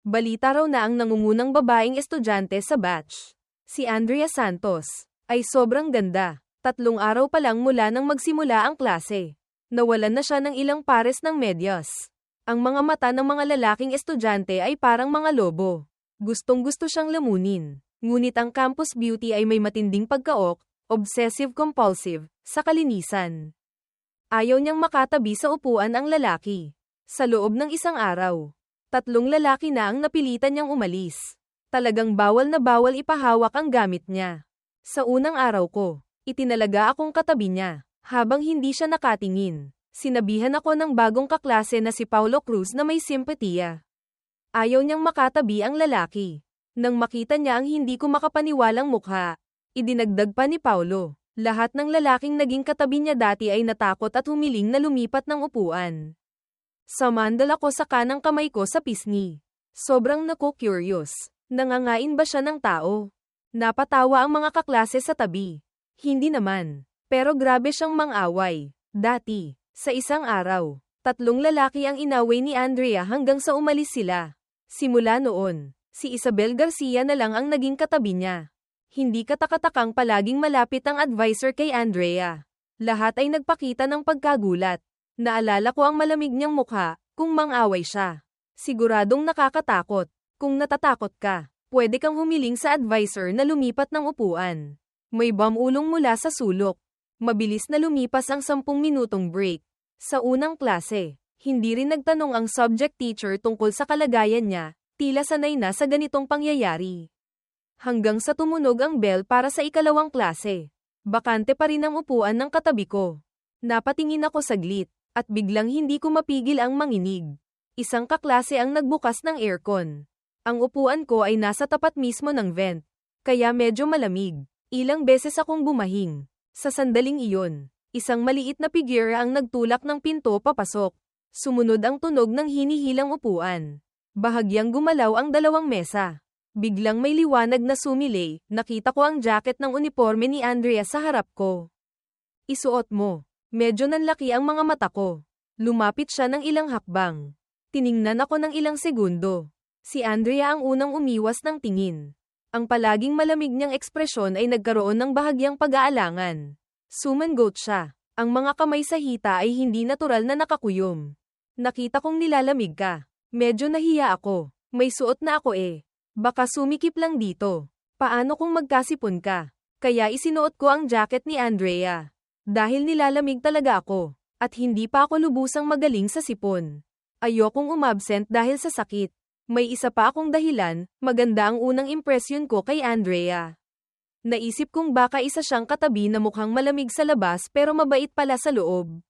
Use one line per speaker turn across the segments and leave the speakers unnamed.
Balita raw na ang nangungunang babaeng estudyante sa batch, si Andrea Santos, ay sobrang ganda. 3 araw pa lang mula nang magsimula ang klase. Nawalan na siya ng ilang pares ng medyas. Ang mga mata ng mga lalaking estudyante ay parang mga lobo. Gustong-gusto siyang lamunin. Ngunit ang campus beauty ay may matinding pagkaok, obsessive-compulsive, sa kalinisan. Ayaw niyang makatabi sa upuan ang lalaki. Sa loob ng isang araw, 3 lalaki na ang napilitan niyang umalis. Talagang bawal na bawal ipahawak ang gamit niya. Sa unang araw ko, itinalaga akong katabi niya. Habang hindi siya nakatingin, sinabihan ako ng bagong kaklase na si Paulo Cruz na may simpatiya. Ayaw niyang makatabi ang lalaki. Nang makita niya ang hindi ko makapaniwalang mukha, idinagdag pa ni Paulo. Lahat ng lalaking naging katabi niya dati ay natakot at humiling na lumipat ng upuan. Samandal ako sa kanang kamay ko sa pisngi. Sobrang naku-curious. Nangangain ba siya ng tao? Napatawa ang mga kaklase sa tabi. Hindi naman. Pero grabe siyang mang-away. Dati, sa isang araw, 3 lalaki ang inaway ni Andrea hanggang sa umalis sila. Simula noon, si Isabel Garcia na lang ang naging katabi niya. Hindi katakatakang palaging malapit ang advisor kay Andrea. Lahat ay nagpakita ng pagkagulat. Naalala ko ang malamig niyang mukha, kung mang-away siya. Siguradong nakakatakot. Kung natatakot ka, pwede kang humiling sa advisor na lumipat ng upuan. May bamulong mula sa sulok. Mabilis na lumipas ang 10 minutong break. Sa unang klase, hindi rin nagtanong ang subject teacher tungkol sa kalagayan niya, tila sanay na sa ganitong pangyayari. Hanggang sa tumunog ang bell para sa ikalawang klase. Bakante pa rin ang upuan ng katabi ko. Napatingin ako saglit, at biglang hindi ko mapigil ang manginig. Isang kaklase ang nagbukas ng aircon. Ang upuan ko ay nasa tapat mismo ng vent, kaya medyo malamig. Ilang beses akong bumahing. Sa sandaling iyon, isang maliit na figure ang nagtulak ng pinto papasok. Sumunod ang tunog ng hinihilang upuan. Bahagyang gumalaw ang 2 mesa. Biglang may liwanag na sumilay, nakita ko ang jacket ng uniforme ni Andrea sa harap ko. Isuot mo. Medyo nanlaki ang mga mata ko. Lumapit siya ng ilang hakbang. Tiningnan ako ng ilang segundo. Si Andrea ang unang umiwas ng tingin. Ang palaging malamig niyang ekspresyon ay nagkaroon ng bahagyang pag-aalangan. Sumangot siya. Ang mga kamay sa hita ay hindi natural na nakakuyom. Nakita kong nilalamig ka. Medyo nahiya ako. May suot na ako eh. Baka sumikip lang dito. Paano kung magkasipon ka? Kaya isinuot ko ang jacket ni Andrea. Dahil nilalamig talaga ako. At hindi pa ako lubusang magaling sa sipon. Ayokong umabsent dahil sa sakit. May isa pa akong dahilan, maganda ang unang impresyon ko kay Andrea. Naisip kong baka isa siyang katabi na mukhang malamig sa labas pero mabait pala sa loob.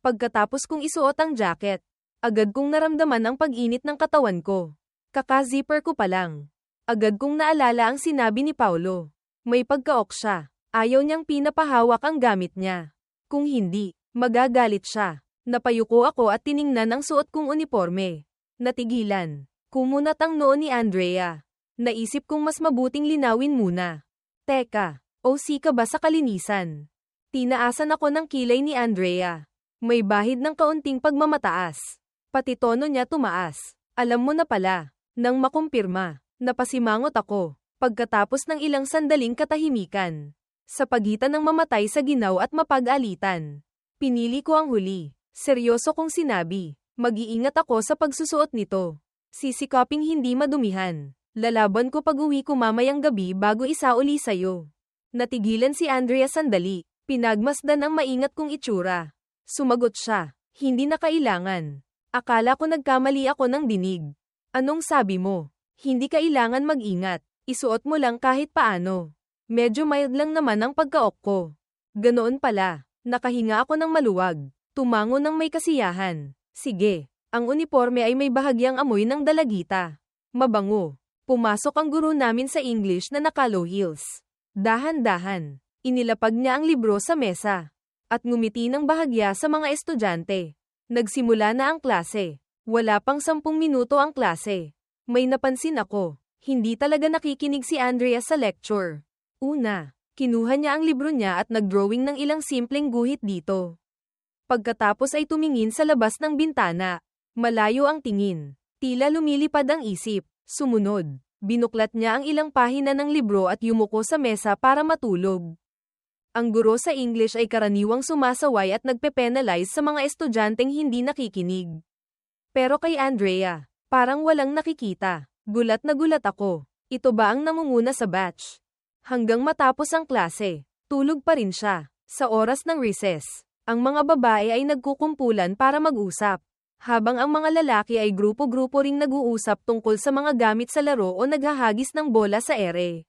Pagkatapos kong isuot ang jacket, agad kong naramdaman ang pag-init ng katawan ko. Kaka-zipper ko pa lang. Agad kong naalala ang sinabi ni Paulo. May pagkaok siya. Ayaw niyang pinapahawak ang gamit niya. Kung hindi, magagalit siya. Napayuko ako at tiningnan ang suot kong uniforme. Natigilan. Kumunat ang noo ni Andrea. Naisip kong mas mabuting linawin muna. Teka, OC ka ba sa kalinisan? Tinaasan ako ng kilay ni Andrea. May bahid ng kaunting pagmamataas. Pati tono niya tumaas. Alam mo na pala. Nang makumpirma, napasimangot ako. Pagkatapos ng ilang sandaling katahimikan. Sa pagitan ng mamatay sa ginaw at mapag-alitan. Pinili ko ang huli. Seryoso kong sinabi. Mag-iingat ako sa pagsusuot nito. Sisikaping hindi madumihan. Lalaban ko pag-uwi ko mamayang gabi bago isauli sa'yo. Natigilan si Andrea sandali. Pinagmasdan ang maingat kong itsura. Sumagot siya. Hindi na kailangan. Akala ko nagkamali ako ng dinig. Anong sabi mo? Hindi kailangan mag-ingat. Isuot mo lang kahit paano. Medyo mild lang naman ang pagkaok ko. Ganoon pala. Nakahinga ako ng maluwag. Tumango ng may kasiyahan. Sige. Ang uniforme ay may bahagyang amoy ng dalagita. Mabango. Pumasok ang guro namin sa English na naka-low heels. Dahan-dahan. Inilapag niya ang libro sa mesa. At ngumiti ng bahagya sa mga estudyante. Nagsimula na ang klase. Wala pang 10 minuto ang klase. May napansin ako. Hindi talaga nakikinig si Andrea sa lecture. Una, kinuha niya ang libro niya at nag-drawing ng ilang simpleng guhit dito. Pagkatapos ay tumingin sa labas ng bintana. Malayo ang tingin. Tila lumilipad ang isip. Sumunod, binuklat niya ang ilang pahina ng libro at yumuko sa mesa para matulog. Ang guro sa English ay karaniwang sumasaway at nagpe-penalize sa mga estudyanteng hindi nakikinig. Pero kay Andrea, parang walang nakikita. Gulat na gulat ako. Ito ba ang namumuna sa batch? Hanggang matapos ang klase, tulog pa rin siya. Sa oras ng recess, ang mga babae ay nagkukumpulan para mag-usap. Habang ang mga lalaki ay grupo-grupo ring nag-uusap tungkol sa mga gamit sa laro o naghahagis ng bola sa ere.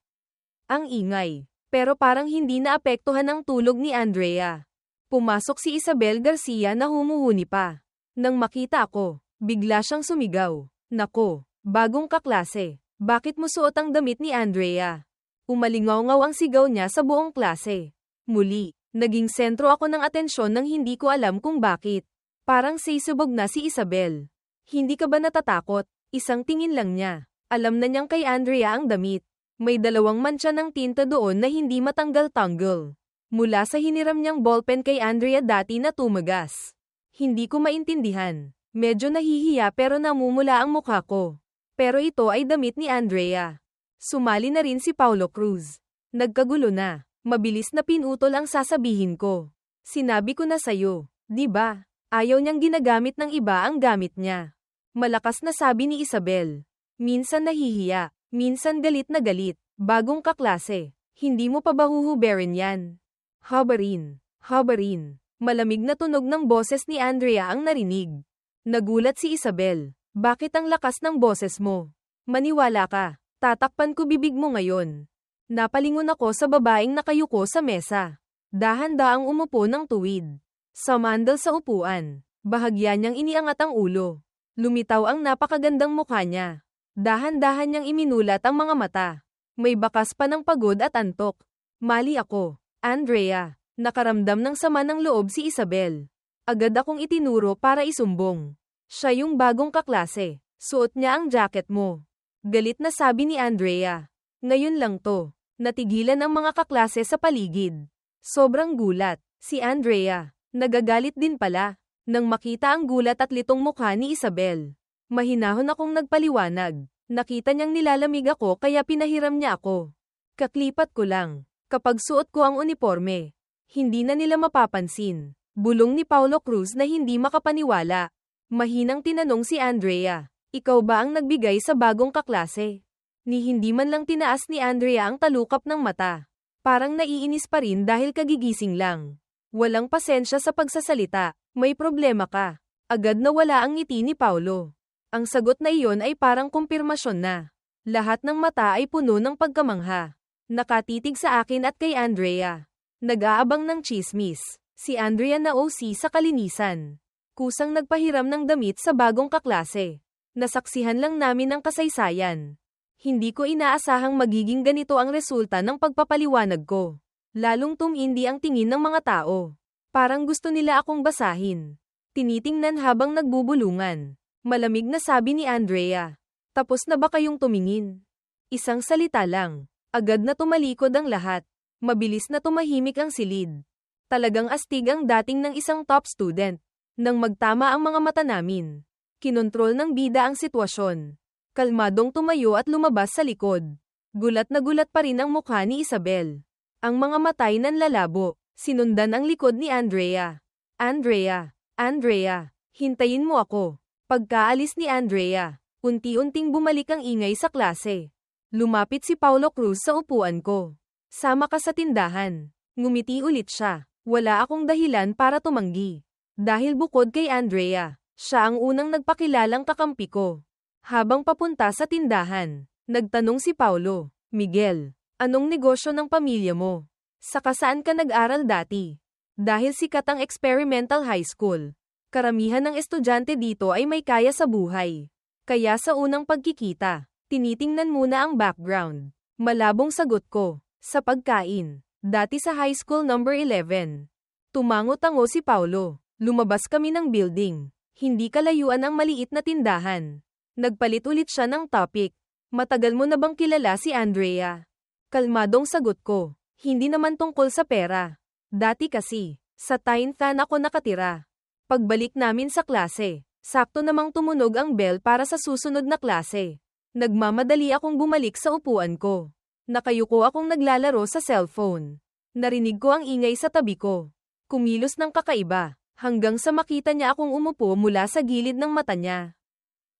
Ang ingay. Pero parang hindi naapektuhan ang tulog ni Andrea. Pumasok si Isabel Garcia na humuhuni pa. Nang makita ako, bigla siyang sumigaw. Nako, bagong kaklase. Bakit mo suot ang damit ni Andrea? Umalingaw-ngaw ang sigaw niya sa buong klase. Muli, naging sentro ako ng atensyon nang hindi ko alam kung bakit. Parang sisubog na si Isabel. Hindi ka ba natatakot? Isang tingin lang niya. Alam na niyang kay Andrea ang damit. May dalawang mantsa ng tinta doon na hindi matanggal-tanggal. Mula sa hiniram niyang ballpen kay Andrea dati na tumagas. Hindi ko maintindihan. Medyo nahihiya pero namumula ang mukha ko. Pero ito ay damit ni Andrea. Sumali na rin si Paulo Cruz. Nagkagulo na. Mabilis na pinutol ang sasabihin ko. Sinabi ko na sayo, di ba? Ayaw niyang ginagamit ng iba ang gamit niya. Malakas na sabi ni Isabel. Minsan nahihiya, minsan galit na galit. Bagong kaklase. Hindi mo pa ba huhuberin yan? Habarin. Habarin. Malamig na tunog ng boses ni Andrea ang narinig. Nagulat si Isabel. Bakit ang lakas ng boses mo? Maniwala ka. Tatakpan ko bibig mo ngayon. Napalingon ako sa babaeng nakayuko sa mesa. Dahan-daang umupo ng tuwid. Sumandal sa upuan. Bahagya niyang iniangat ang ulo. Lumitaw ang napakagandang mukha niya. Dahan-dahan niyang iminulat ang mga mata. May bakas pa ng pagod at antok. Mali ako, Andrea. Nakaramdam ng sama ng loob si Isabel. Agad akong itinuro para isumbong. Siya yung bagong kaklase. Suot niya ang jacket mo. Galit na sabi ni Andrea. Ngayon lang to. Natigilan ang mga kaklase sa paligid. Sobrang gulat. Si Andrea. Nagagalit din pala. Nang makita ang gulat at litong mukha ni Isabel. Mahinahon akong nagpaliwanag. Nakita niyang nilalamig ako kaya pinahiram niya ako. Kaklipat ko lang. Kapag suot ko ang uniforme, hindi na nila mapapansin. Bulong ni Paulo Cruz na hindi makapaniwala. Mahinang tinanong si Andrea. Ikaw ba ang nagbigay sa bagong kaklase? Ni hindi man lang tinaas ni Andrea ang talukap ng mata. Parang naiinis pa rin dahil kagigising lang. Walang pasensya sa pagsasalita. May problema ka. Agad na wala ang ngiti ni Paulo. Ang sagot na iyon ay parang kumpirmasyon na. Lahat ng mata ay puno ng pagkamangha. Nakatitig sa akin at kay Andrea. Nag-aabang ng chismis. Si Andrea na OC sa kalinisan. Kusang nagpahiram ng damit sa bagong kaklase. Nasaksihan lang namin ang kasaysayan. Hindi ko inaasahang magiging ganito ang resulta ng pagpapaliwanag ko. Lalong tumindi ang tingin ng mga tao. Parang gusto nila akong basahin. Tinitingnan habang nagbubulungan. Malamig na sabi ni Andrea. Tapos na ba kayong tumingin? Isang salita lang. Agad na tumalikod ang lahat. Mabilis na tumahimik ang silid. Talagang astig ang dating ng isang top student. Nang magtama ang mga mata namin. Kinontrol ng bida ang sitwasyon. Kalmadong tumayo at lumabas sa likod. Gulat na gulat pa rin ang mukha ni Isabel. Ang mga matay nanlalabo. Sinundan ang likod ni Andrea. Andrea, Andrea, hintayin mo ako. Pagkaalis ni Andrea, unti-unting bumalik ang ingay sa klase. Lumapit si Paulo Cruz sa upuan ko. Sama ka sa tindahan. Ngumiti ulit siya. Wala akong dahilan para tumanggi. Dahil bukod kay Andrea, siya ang unang nagpakilalang kakampi ko. Habang papunta sa tindahan, nagtanong si Paulo, Miguel, anong negosyo ng pamilya mo? Saka saan ka nag-aral dati? Dahil sikat ang experimental high school. Karamihan ng estudyante dito ay may kaya sa buhay. Kaya sa unang pagkikita, tinitingnan muna ang background. Malabong sagot ko, sa pagkain. Dati sa high school number 11. Tumango-tango si Paulo. Lumabas kami ng building. Hindi kalayuan ang maliit na tindahan. Nagpalit ulit siya ng topic. Matagal mo na bang kilala si Andrea? Kalmadong sagot ko. Hindi naman tungkol sa pera. Dati kasi, sa Taintan ako nakatira. Pagbalik namin sa klase, Sakto namang tumunog ang bell para sa susunod na klase. Nagmamadali akong bumalik sa upuan ko. Nakayuko akong naglalaro sa cellphone. Narinig ko ang ingay sa tabi ko. Kumilos ng kakaiba, hanggang sa makita niya akong umupo mula sa gilid ng mata niya.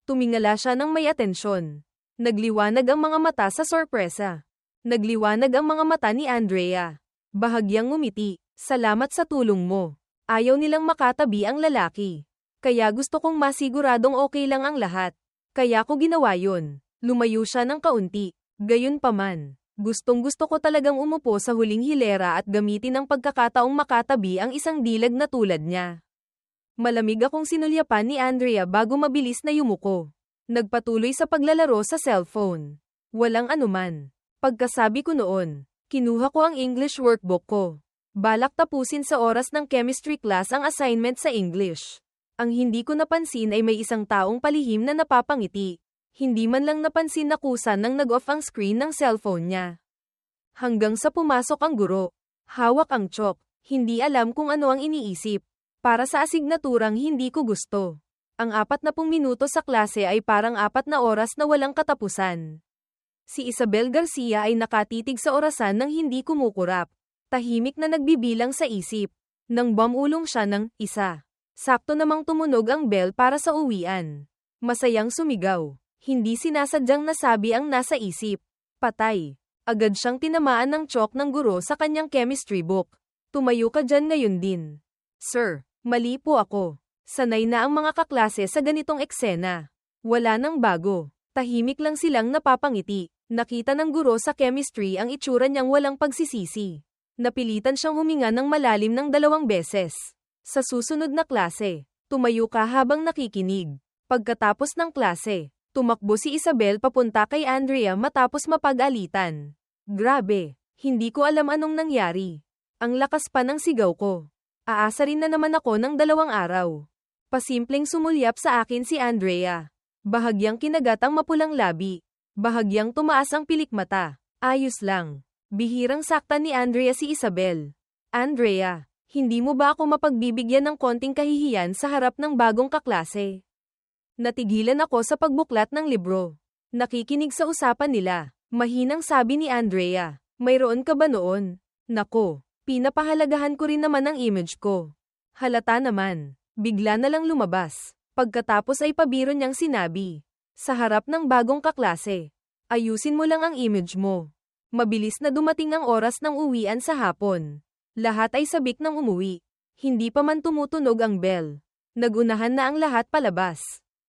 Tumingala siya ng may atensyon. Nagliwanag ang mga mata sa sorpresa. Nagliwanag ang mga mata ni Andrea. Bahagyang ngumiti. Salamat sa tulong mo. Ayaw nilang makatabi ang lalaki. Kaya gusto kong masiguradong okay lang ang lahat. Kaya ko ginawa yun. Lumayo siya ng kaunti. Gayunpaman, gustong-gusto ko talagang umupo sa huling hilera at gamitin ang pagkakataong makatabi ang isang dilag na tulad niya. Malamig akong sinulyapan ni Andrea bago mabilis na yumuko. Nagpatuloy sa paglalaro sa cellphone. Walang anuman. Pagkasabi ko noon, kinuha ko ang English workbook ko. Balak tapusin sa oras ng chemistry class ang assignment sa English. Ang hindi ko napansin ay may isang taong palihim na napapangiti. Hindi man lang napansin na kusa nang nag-off ang screen ng cellphone niya. Hanggang sa pumasok ang guro. Hawak ang chalk. Hindi alam kung ano ang iniisip. Para sa asignaturang hindi ko gusto. Ang 40 minuto sa klase ay parang 4 na oras na walang katapusan. Si Isabel Garcia ay nakatitig sa orasan nang hindi kumukurap. Tahimik na nagbibilang sa isip. Nang bumulong siya ng isa. Sakto namang tumunog ang bell para sa uwian. Masayang sumigaw. Hindi sinasadyang nasabi ang nasa isip. Patay. Agad siyang tinamaan ng chalk ng guro sa kanyang chemistry book. Tumayo ka dyan ngayon din. Sir, mali po ako. Sanay na ang mga kaklase sa ganitong eksena. Wala nang bago. Tahimik lang silang napapangiti. Nakita ng guro sa chemistry ang itsura niyang walang pagsisisi. Napilitan siyang huminga ng malalim ng 2 beses. Sa susunod na klase, tumayo ka habang nakikinig. Pagkatapos ng klase, tumakbo si Isabel papunta kay Andrea matapos mapag-alitan. Grabe, hindi ko alam anong nangyari. Ang lakas pa ng sigaw ko. Aasa rin na naman ako ng 2 araw. Pasimpleng sumulyap sa akin si Andrea. Bahagyang kinagat ang mapulang labi. Bahagyang tumaas ang pilik mata. Ayos lang. Bihirang saktan ni Andrea si Isabel. Andrea, hindi mo ba ako mapagbibigyan ng konting kahihiyan sa harap ng bagong kaklase? Natigilan ako sa pagbuklat ng libro. Nakikinig sa usapan nila. Mahinang sabi ni Andrea, mayroon ka ba noon? Nako, pinapahalagahan ko rin naman ang image ko. Halata naman. Bigla na lang lumabas. Pagkatapos ay pabiro niyang sinabi. Sa harap ng bagong kaklase. Ayusin mo lang ang image mo. Mabilis na dumating ang oras ng uwian sa hapon. Lahat ay sabik ng umuwi. Hindi pa man tumutunog ang bell. Nagunahan na ang lahat palabas.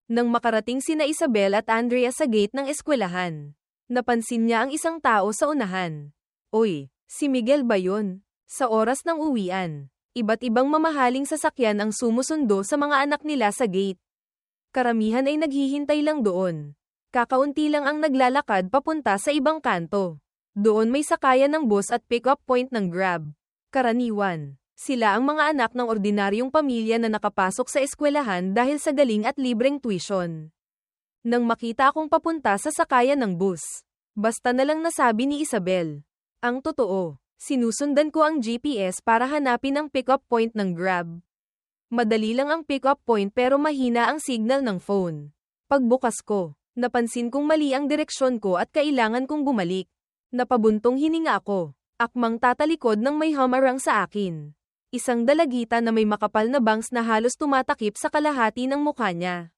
Nang makarating sina Isabel at Andrea sa gate ng eskwelahan, napansin niya ang isang tao sa unahan. Oy, si Miguel ba yun? Sa oras ng uwian, iba't ibang mamahaling sasakyan ang sumusundo sa mga anak nila sa gate. Karamihan ay naghihintay lang doon. Kakaunti lang ang naglalakad papunta sa ibang kanto. Doon may sakayan ng bus at pick-up point ng Grab. Karaniwan, sila ang mga anak ng ordinaryong pamilya na nakapasok sa eskwelahan dahil sa galing at libreng tuition. Nang makita akong papunta sa sakayan ng bus, basta na lang nasabi ni Isabel. Ang totoo, sinusundan ko ang GPS para hanapin ang pick-up point ng Grab. Madali lang ang pick-up point pero mahina ang signal ng phone. Pagbukas ko, napansin kong mali ang direksyon ko at kailangan kong bumalik. Napabuntong hininga ako. Akmang tatalikod nang may humarang sa akin. Isang dalagita na may makapal na bangs na halos tumatakip sa kalahati ng mukha niya.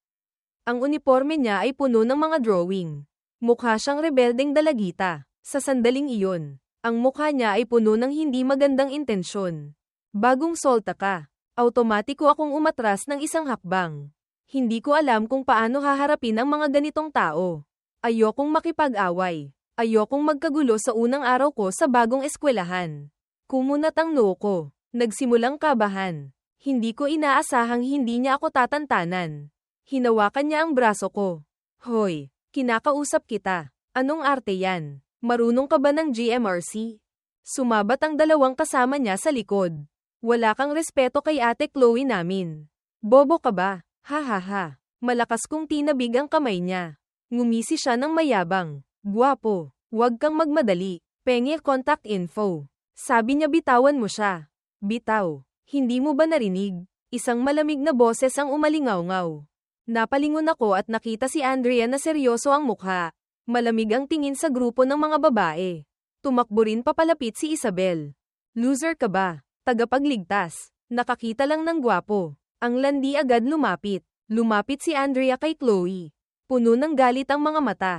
Ang uniforme niya ay puno ng mga drawing. Mukha siyang rebeldeng dalagita. Sa sandaling iyon, ang mukha niya ay puno ng hindi magandang intensyon. Bagong solta ka. Automatiko akong umatras ng isang hakbang. Hindi ko alam kung paano haharapin ang mga ganitong tao. Ayokong makipag-away. Ayokong magkagulo sa unang araw ko sa bagong eskwelahan. Kumunat ang noo ko. Nagsimulang kabahan. Hindi ko inaasahang hindi niya ako tatantanan. Hinawakan niya ang braso ko. Hoy, kinakausap kita. Anong arte yan? Marunong ka ba ng GMRC? Sumabat ang 2 kasama niya sa likod. Wala kang respeto kay Ate Chloe namin. Bobo ka ba? Ha ha ha. Malakas kong tinabig ang kamay niya. Ngumisi siya ng mayabang. Guwapo, huwag kang magmadali. Penge contact info. Sabi niya bitawan mo siya. Bitaw, hindi mo ba narinig? Isang malamig na boses ang umalingaw-ngaw. Napalingon ako at nakita si Andrea na seryoso ang mukha. Malamig ang tingin sa grupo ng mga babae. Tumakbo rin papalapit si Isabel. Loser ka ba? Tagapagligtas. Nakakita lang ng gwapo. Ang landi agad lumapit. Lumapit si Andrea kay Chloe. Puno ng galit ang mga mata.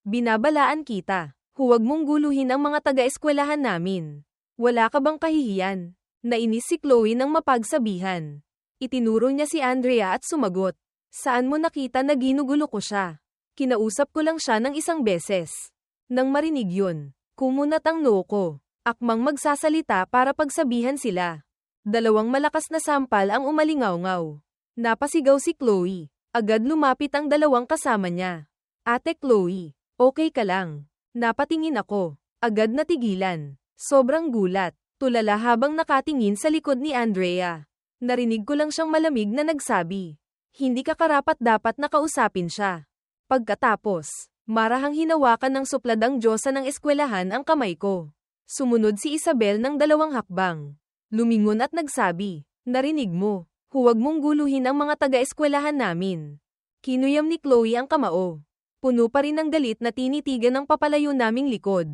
Binabalaan kita. Huwag mong guluhin ang mga taga-eskwelahan namin. Wala ka bang kahihiyan? Nainis si Chloe ng mapagsabihan. Itinuro niya si Andrea at sumagot. Saan mo nakita na ginugulo ko siya? Kinausap ko lang siya ng isang beses. Nang marinig yun, kumunat ang noo ko. Akmang magsasalita para pagsabihan sila. Dalawang malakas na sampal ang umalingaw-ngaw. Napasigaw si Chloe. Agad lumapit ang dalawang kasama niya. Ate Chloe, okay ka lang? Napatingin ako. Agad natigilan. Sobrang gulat. Tulala habang nakatingin sa likod ni Andrea. Narinig ko lang siyang malamig na nagsabi. Hindi ka karapat-dapat na kausapin siya. Pagkatapos, marahang hinawakan ng supladang Diyosa ng eskwelahan ang kamay ko. Sumunod si Isabel ng 2 hakbang. Lumingon at nagsabi, narinig mo, huwag mong guluhin ang mga taga-eskwelahan namin. Kinuyam ni Chloe ang kamao. Puno pa rin ng galit na tinitigan ng papalayo naming likod.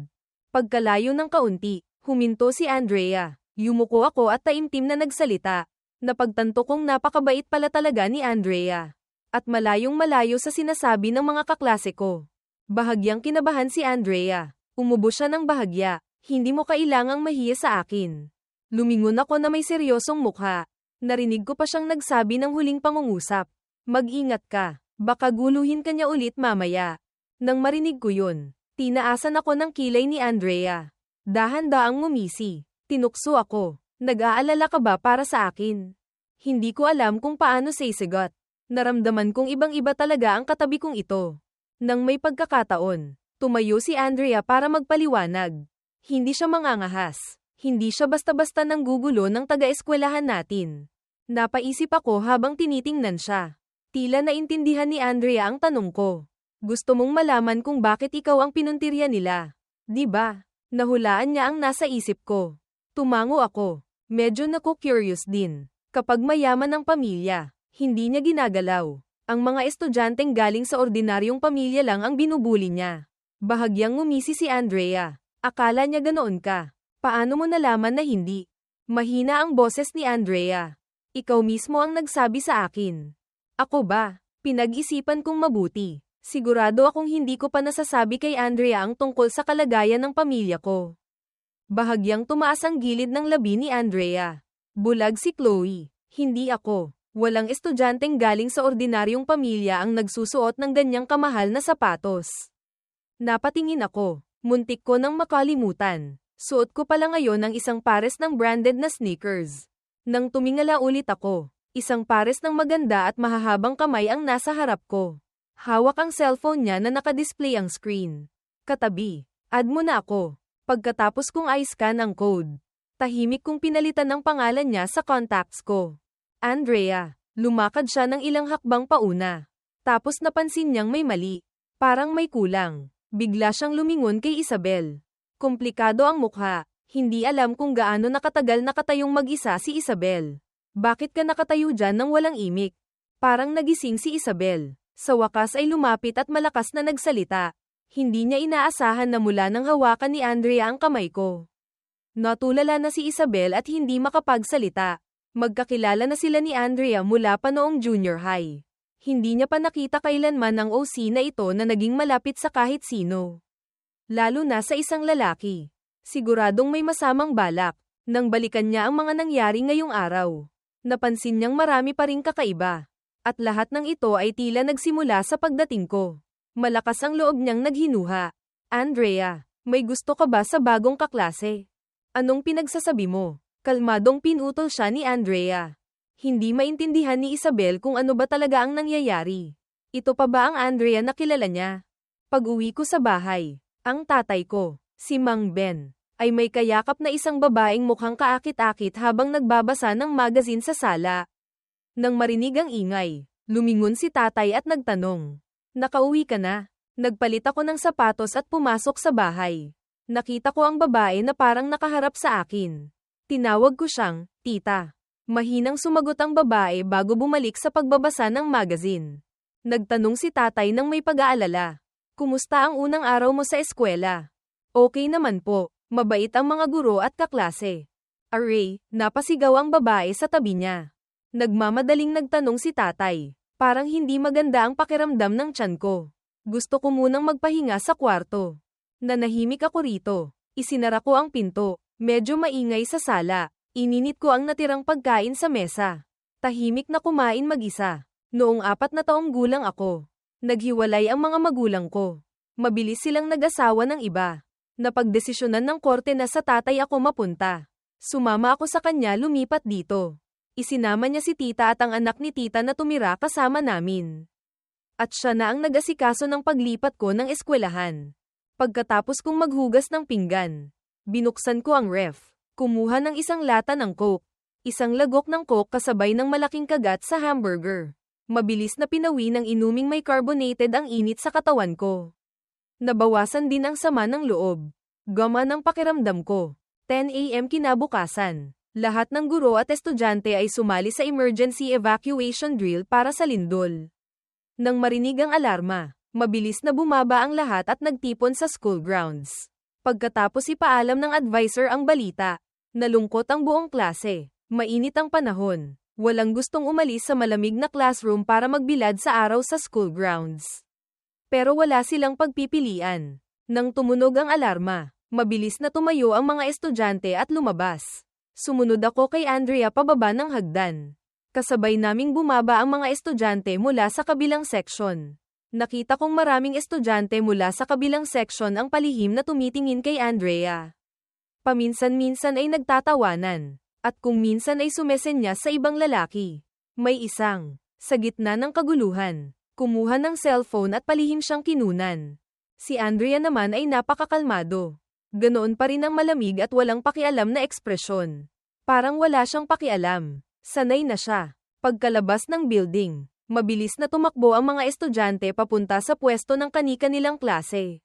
Pagkalayo ng kaunti, huminto si Andrea. Yumuko ako at taimtim na nagsalita. Napagtanto kong napakabait pala talaga ni Andrea. At malayong-malayo sa sinasabi ng mga kaklase ko. Bahagyang kinabahan si Andrea. Umubo siya ng bahagya. Hindi mo kailangang mahiya sa akin. Lumingon ako na may seryosong mukha. Narinig ko pa siyang nagsabi ng huling pangungusap. Mag-ingat ka. Baka guluhin ka niya ulit mamaya. Nang marinig ko yun, tinaasan ako ng kilay ni Andrea. Dahan-daang ngumisi. Tinukso ako. Nag-aalala ka ba para sa akin? Hindi ko alam kung paano sasagot. Naramdaman kong ibang-iba talaga ang katabi kong ito. Nang may pagkakataon, tumayo si Andrea para magpaliwanag. Hindi siya mangangahas. Hindi siya basta-basta nang gugulo ng taga-eskwelahan natin. Napaisip ako habang tinitingnan siya. Tila naintindihan ni Andrea ang tanong ko. Gusto mong malaman kung bakit ikaw ang pinuntirya nila. Di ba? Nahulaan niya ang nasa isip ko. Tumango ako. Medyo naku-curious din. Kapag mayaman ang pamilya, hindi niya ginagalaw. Ang mga estudyanteng galing sa ordinaryong pamilya lang ang binubuli niya. Bahagyang ngumisi si Andrea. Akala niya ganoon ka. Paano mo nalaman na hindi? Mahina ang boses ni Andrea. Ikaw mismo ang nagsabi sa akin. Ako ba? Pinag-isipan kong mabuti. Sigurado akong hindi ko pa nasasabi kay Andrea ang tungkol sa kalagayan ng pamilya ko. Bahagyang tumaas ang gilid ng labi ni Andrea. Bulag si Chloe. Hindi ako. Walang estudyanteng galing sa ordinaryong pamilya ang nagsusuot ng ganyang kamahal na sapatos. Napatingin ako. Muntik ko nang makalimutan. Suot ko pala ngayon ang isang pares ng branded na sneakers. Nang tumingala ulit ako, isang pares ng maganda at mahahabang kamay ang nasa harap ko. Hawak ang cellphone niya na nakadisplay ang screen. Katabi. Add mo na ako. Pagkatapos kong i-scan ang code, tahimik kong pinalitan ng pangalan niya sa contacts ko. Andrea. Lumakad siya ng ilang hakbang pauna. Tapos napansin niyang may mali. Parang may kulang. Bigla siyang lumingon kay Isabel. Komplikado ang mukha. Hindi alam kung gaano nakatagal nakatayong mag-isa si Isabel. Bakit ka nakatayo dyan nang walang imik? Parang nagising si Isabel. Sa wakas ay lumapit at malakas na nagsalita. Hindi niya inaasahan na mula nang hawakan ni Andrea ang kamay ko. Natulala na si Isabel at hindi makapagsalita. Magkakilala na sila ni Andrea mula pa noong junior high. Hindi niya pa nakita kailanman ang OC na ito na naging malapit sa kahit sino. Lalo na sa isang lalaki. Siguradong may masamang balak. Nang balikan niya ang mga nangyari ngayong araw, napansin niyang marami pa ring kakaiba. At lahat ng ito ay tila nagsimula sa pagdating ko. Malakas ang loob niyang naghinuha. Andrea, may gusto ka ba sa bagong kaklase? Anong pinagsasabi mo? Kalmadong pinutol siya ni Andrea. Hindi maintindihan ni Isabel kung ano ba talaga ang nangyayari. Ito pa ba ang Andrea na kilala niya? Pag-uwi ko sa bahay, ang tatay ko, si Mang Ben, ay may kayakap na isang babaeng mukhang kaakit-akit habang nagbabasa ng magazine sa sala. Nang marinig ang ingay, lumingon si tatay at nagtanong. Nakauwi ka na? Nagpalit ako ng sapatos at pumasok sa bahay. Nakita ko ang babae na parang nakaharap sa akin. Tinawag ko siyang, tita. Mahinang sumagot ang babae bago bumalik sa pagbabasa ng magazine. Nagtanong si tatay nang may pag-aalala. Kumusta ang unang araw mo sa eskwela? Okay naman po, mabait ang mga guro at kaklase. Aray, napasigaw ang babae sa tabi niya. Nagmamadaling nagtanong si tatay. Parang hindi maganda ang pakiramdam ng tiyan ko. Gusto ko munang magpahinga sa kwarto. Nanahimik ako rito. Isinara ko ang pinto. Medyo maingay sa sala. Ininit ko ang natirang pagkain sa mesa. Tahimik na kumain mag-isa. Noong 4 na taong gulang ako. Naghiwalay ang mga magulang ko. Mabilis silang nag-asawa ng iba. Napagdesisyonan ng korte na sa tatay ako mapunta. Sumama ako sa kanya lumipat dito. Isinama niya si tita at ang anak ni tita na tumira kasama namin. At siya na ang nag-asikaso ng paglipat ko ng eskwelahan. Pagkatapos kong maghugas ng pinggan, binuksan ko ang ref. Kumuha ng isang lata ng Coke. Isang lagok ng Coke kasabay ng malaking kagat sa hamburger. Mabilis na pinawi ng inuming may carbonated ang init sa katawan ko. Nabawasan din ang sama ng loob. Gama ng pakiramdam ko. 10 AM kinabukasan. Lahat ng guro at estudyante ay sumali sa emergency evacuation drill para sa lindol. Nang marinig ang alarma, mabilis na bumaba ang lahat at nagtipon sa school grounds. Pagkatapos ipaalam ng advisor ang balita, nalungkot ang buong klase. Mainit ang panahon. Walang gustong umalis sa malamig na classroom para magbilad sa araw sa school grounds. Pero wala silang pagpipilian. Nang tumunog ang alarma, mabilis na tumayo ang mga estudyante at lumabas. Sumunod ako kay Andrea pababa ng hagdan. Kasabay naming bumaba ang mga estudyante mula sa kabilang section. Nakita kong maraming estudyante mula sa kabilang section ang palihim na tumitingin kay Andrea. Paminsan-minsan ay nagtatawanan. At kung minsan ay sumesenyas sa ibang lalaki. May isang, sa gitna ng kaguluhan, kumuha ng cellphone at palihim siyang kinunan. Si Andrea naman ay napakakalmado. Ganoon pa rin ang malamig at walang pakialam na ekspresyon. Parang wala siyang pakialam. Sanay na siya. Pagkalabas ng building, mabilis na tumakbo ang mga estudyante papunta sa pwesto ng kani-kanilang klase.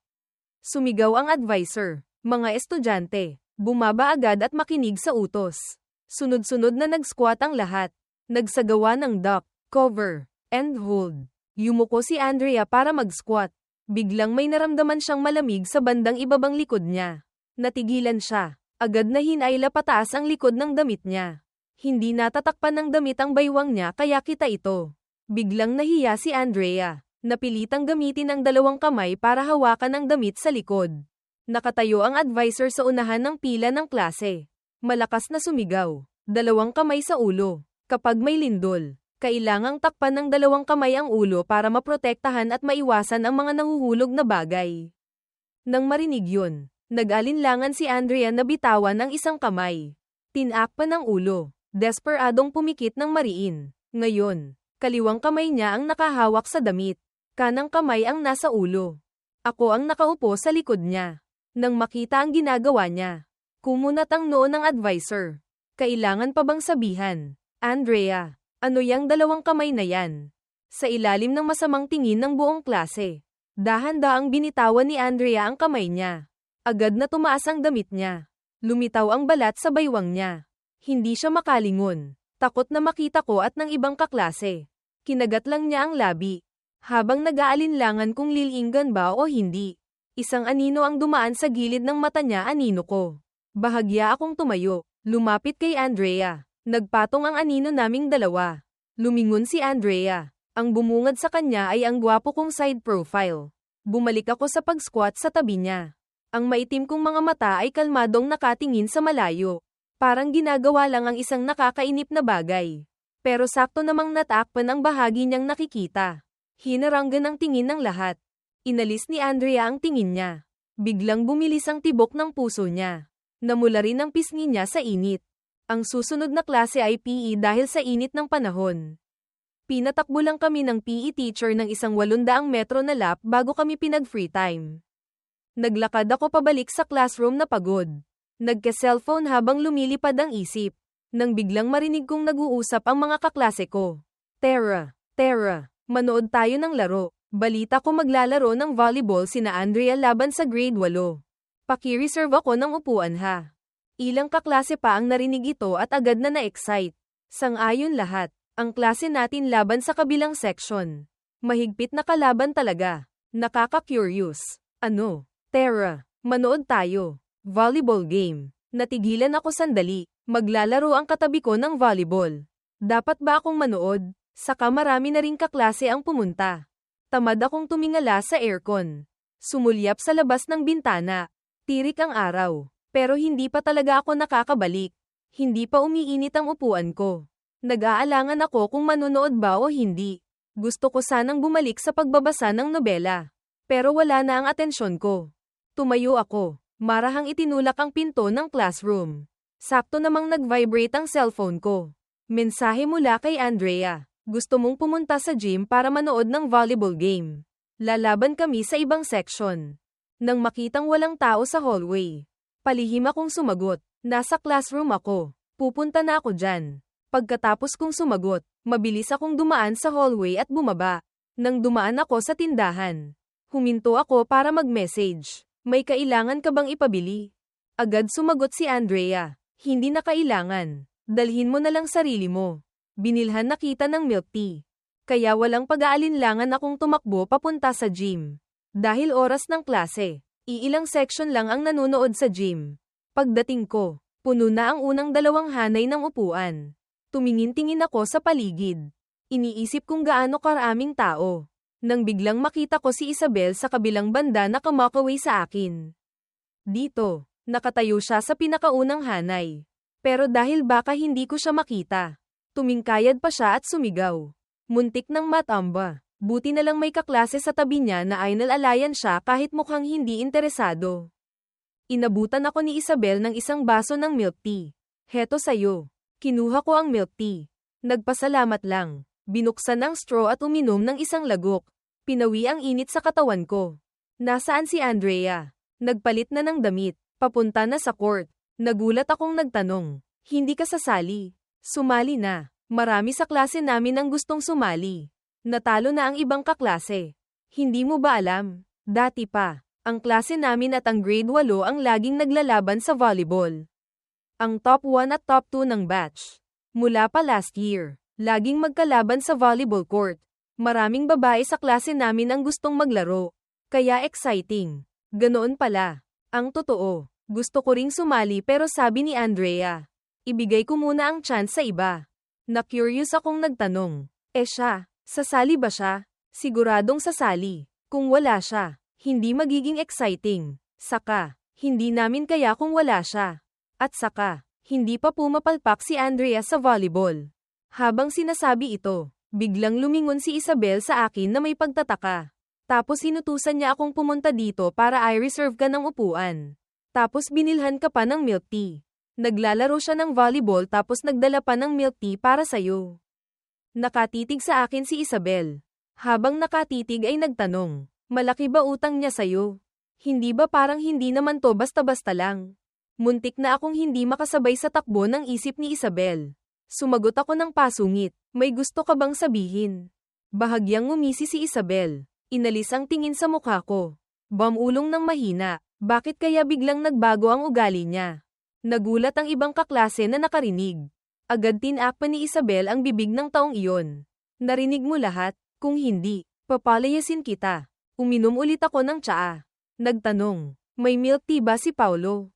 Sumigaw ang advisor. Mga estudyante, bumaba agad at makinig sa utos. Sunod-sunod na nag-squat ang lahat. Nagsagawa ng duck, cover, and hold. Yumuko si Andrea para mag-squat. Biglang may naramdaman siyang malamig sa bandang ibabang likod niya. Natigilan siya. Agad na hinayla pataas ang likod ng damit niya. Hindi natatakpan ng damit ang baywang niya kaya kita ito. Biglang nahiya si Andrea. Napilitang gamitin ang 2 kamay para hawakan ang damit sa likod. Nakatayo ang advisor sa unahan ng pila ng klase. Malakas na sumigaw. 2 kamay sa ulo. Kapag may lindol, kailangang takpan ng 2 kamay ang ulo para maprotektahan at maiwasan ang mga nahuhulog na bagay. Nang marinig yun, nag-alinlangan si Andrea na bitawan ang isang kamay. Tinakpan ang ulo. Desperadong pumikit ng mariin. Ngayon, kaliwang kamay niya ang nakahawak sa damit. Kanang kamay ang nasa ulo. Ako ang nakaupo sa likod niya. Nang makita ang ginagawa niya, kumunat ang noo ng advisor. Kailangan pa bang sabihan, Andrea, ano yang 2 kamay na yan? Sa ilalim ng masamang tingin ng buong klase. Dahan-daang binitawan ni Andrea ang kamay niya. Agad na tumaas ang damit niya. Lumitaw ang balat sa baywang niya. Hindi siya makalingon. Takot na makita ko at ng ibang kaklase. Kinagat lang niya ang labi. Habang nag-aalinlangan kung lilinggan ba o hindi. Isang anino ang dumaan sa gilid ng mata niya, anino ko. Bahagya akong tumayo. Lumapit kay Andrea. Nagpatong ang anino naming 2. Lumingon si Andrea. Ang bumungad sa kanya ay ang gwapo kong side profile. Bumalik ako sa pag-squat sa tabi niya. Ang maitim kong mga mata ay kalmadong nakatingin sa malayo. Parang ginagawa lang ang isang nakakainip na bagay. Pero sakto namang natakpan ang bahagi niyang nakikita. Hinaranggan ang tingin ng lahat. Inalis ni Andrea ang tingin niya. Biglang bumilis ang tibok ng puso niya. Namula rin ang pisngi niya sa init. Ang susunod na klase ay PE dahil sa init ng panahon. Pinatakbo lang kami ng PE teacher ng isang 800 metro na lap bago kami pinag-free time. Naglakad ako pabalik sa classroom na pagod. Nagka-cellphone habang lumilipad ang isip. Nang biglang marinig kong nag-uusap ang mga kaklase ko. Tara, manood tayo ng laro. Balita ko maglalaro ng volleyball sina Andrea laban sa grade 8. Paki-reserve ako ng upuan ha. Ilang kaklase pa ang narinig ito at agad na na-excite. Sang-ayon lahat. Ang klase natin laban sa kabilang section. Mahigpit na kalaban talaga. Nakaka-curious. Ano? Tara, manood tayo. Volleyball game. Natigilan ako sandali. Maglalaro ang katabi ko ng volleyball. Dapat ba akong manood? Saka marami na ring kaklase ang pumunta. Tamad akong tumingala sa aircon. Sumulyap sa labas ng bintana. Tirik ang araw. Pero hindi pa talaga ako nakakabalik. Hindi pa umiinit ang upuan ko. Nag-aalangan ako kung manonood ba o hindi. Gusto ko sanang bumalik sa pagbabasa ng nobela. Pero wala na ang atensyon ko. Tumayo ako. Marahang itinulak ang pinto ng classroom. Sakto namang nag-vibrate ang cellphone ko. Mensahe mula kay Andrea. Gusto mong pumunta sa gym para manood ng volleyball game. Lalaban kami sa ibang section. Nang makitang walang tao sa hallway, palihim akong sumagot. Nasa classroom ako. Pupunta na ako dyan. Pagkatapos kong sumagot, mabilis akong dumaan sa hallway at bumaba. Nang dumaan ako sa tindahan, huminto ako para mag-message. May kailangan ka bang ipabili? Agad sumagot si Andrea. Hindi na kailangan. Dalhin mo na lang sarili mo. Binilhan na kita ng milk tea. Kaya walang pag-aalinlangan akong tumakbo papunta sa gym. Dahil oras ng klase, iilang section lang ang nanonood sa gym. Pagdating ko, puno na ang unang dalawang hanay ng upuan. Tumingin-tingin ako sa paligid. Iniisip kung gaano karaming tao. Nang biglang makita ko si Isabel sa kabilang banda na kumakaway sa akin. Dito, nakatayo siya sa pinakaunang hanay. Pero dahil baka hindi ko siya makita, tumingkayad pa siya at sumigaw. Muntik ng matamba. Buti na lang may kaklase sa tabi niya na ay nalalayan siya kahit mukhang hindi interesado. Inabutan ako ni Isabel ng isang baso ng milk tea. Heto sayo. Kinuha ko ang milk tea. Nagpasalamat lang. Binuksan ang straw at uminom ng isang lagok. Pinawi ang init sa katawan ko. Nasaan si Andrea? Nagpalit na ng damit. Papunta na sa court. Nagulat akong nagtanong. Hindi ka sasali? Sumali na. Marami sa klase namin ang gustong sumali. Natalo na ang ibang kaklase. Hindi mo ba alam? Dati pa, ang klase namin at ang grade 8 ang laging naglalaban sa volleyball. Ang top 1 at top 2 ng batch. Mula pa last year, laging magkalaban sa volleyball court. Maraming babae sa klase namin ang gustong maglaro. Kaya exciting. Ganoon pala. Ang totoo, gusto ko ring sumali pero sabi ni Andrea, ibigay ko muna ang chance sa iba. Na-curious akong nagtanong. Siya, sasali ba siya? Siguradong sasali. Kung wala siya, hindi magiging exciting. Saka, hindi namin kaya kung wala siya. At saka, hindi pa pumapalpak si Andrea sa volleyball. Habang sinasabi ito, biglang lumingon si Isabel sa akin na may pagtataka. Tapos inutusan niya akong pumunta dito para i-reserve ka ng upuan. Tapos binilhan ka pa ng milk tea. Naglalaro siya ng volleyball tapos nagdala pa ng milk tea para sa'yo. Nakatitig sa akin si Isabel. Habang nakatitig ay nagtanong, malaki ba utang niya sa'yo? Hindi ba parang hindi naman to basta-basta lang? Muntik na akong hindi makasabay sa takbo ng isip ni Isabel. Sumagot ako ng pasungit, may gusto ka bang sabihin? Bahagyang ngumisi si Isabel. Inalis ang tingin sa mukha ko. Bamulong ng mahina, bakit kaya biglang nagbago ang ugali niya? Nagulat ang ibang kaklase na nakarinig. Agad tinakpan ni Isabel ang bibig ng taong iyon. Narinig mo lahat? Kung hindi, papalayasin kita. Uminom ulit ako ng tsaa. Nagtanong, may milk tea ba si Paulo?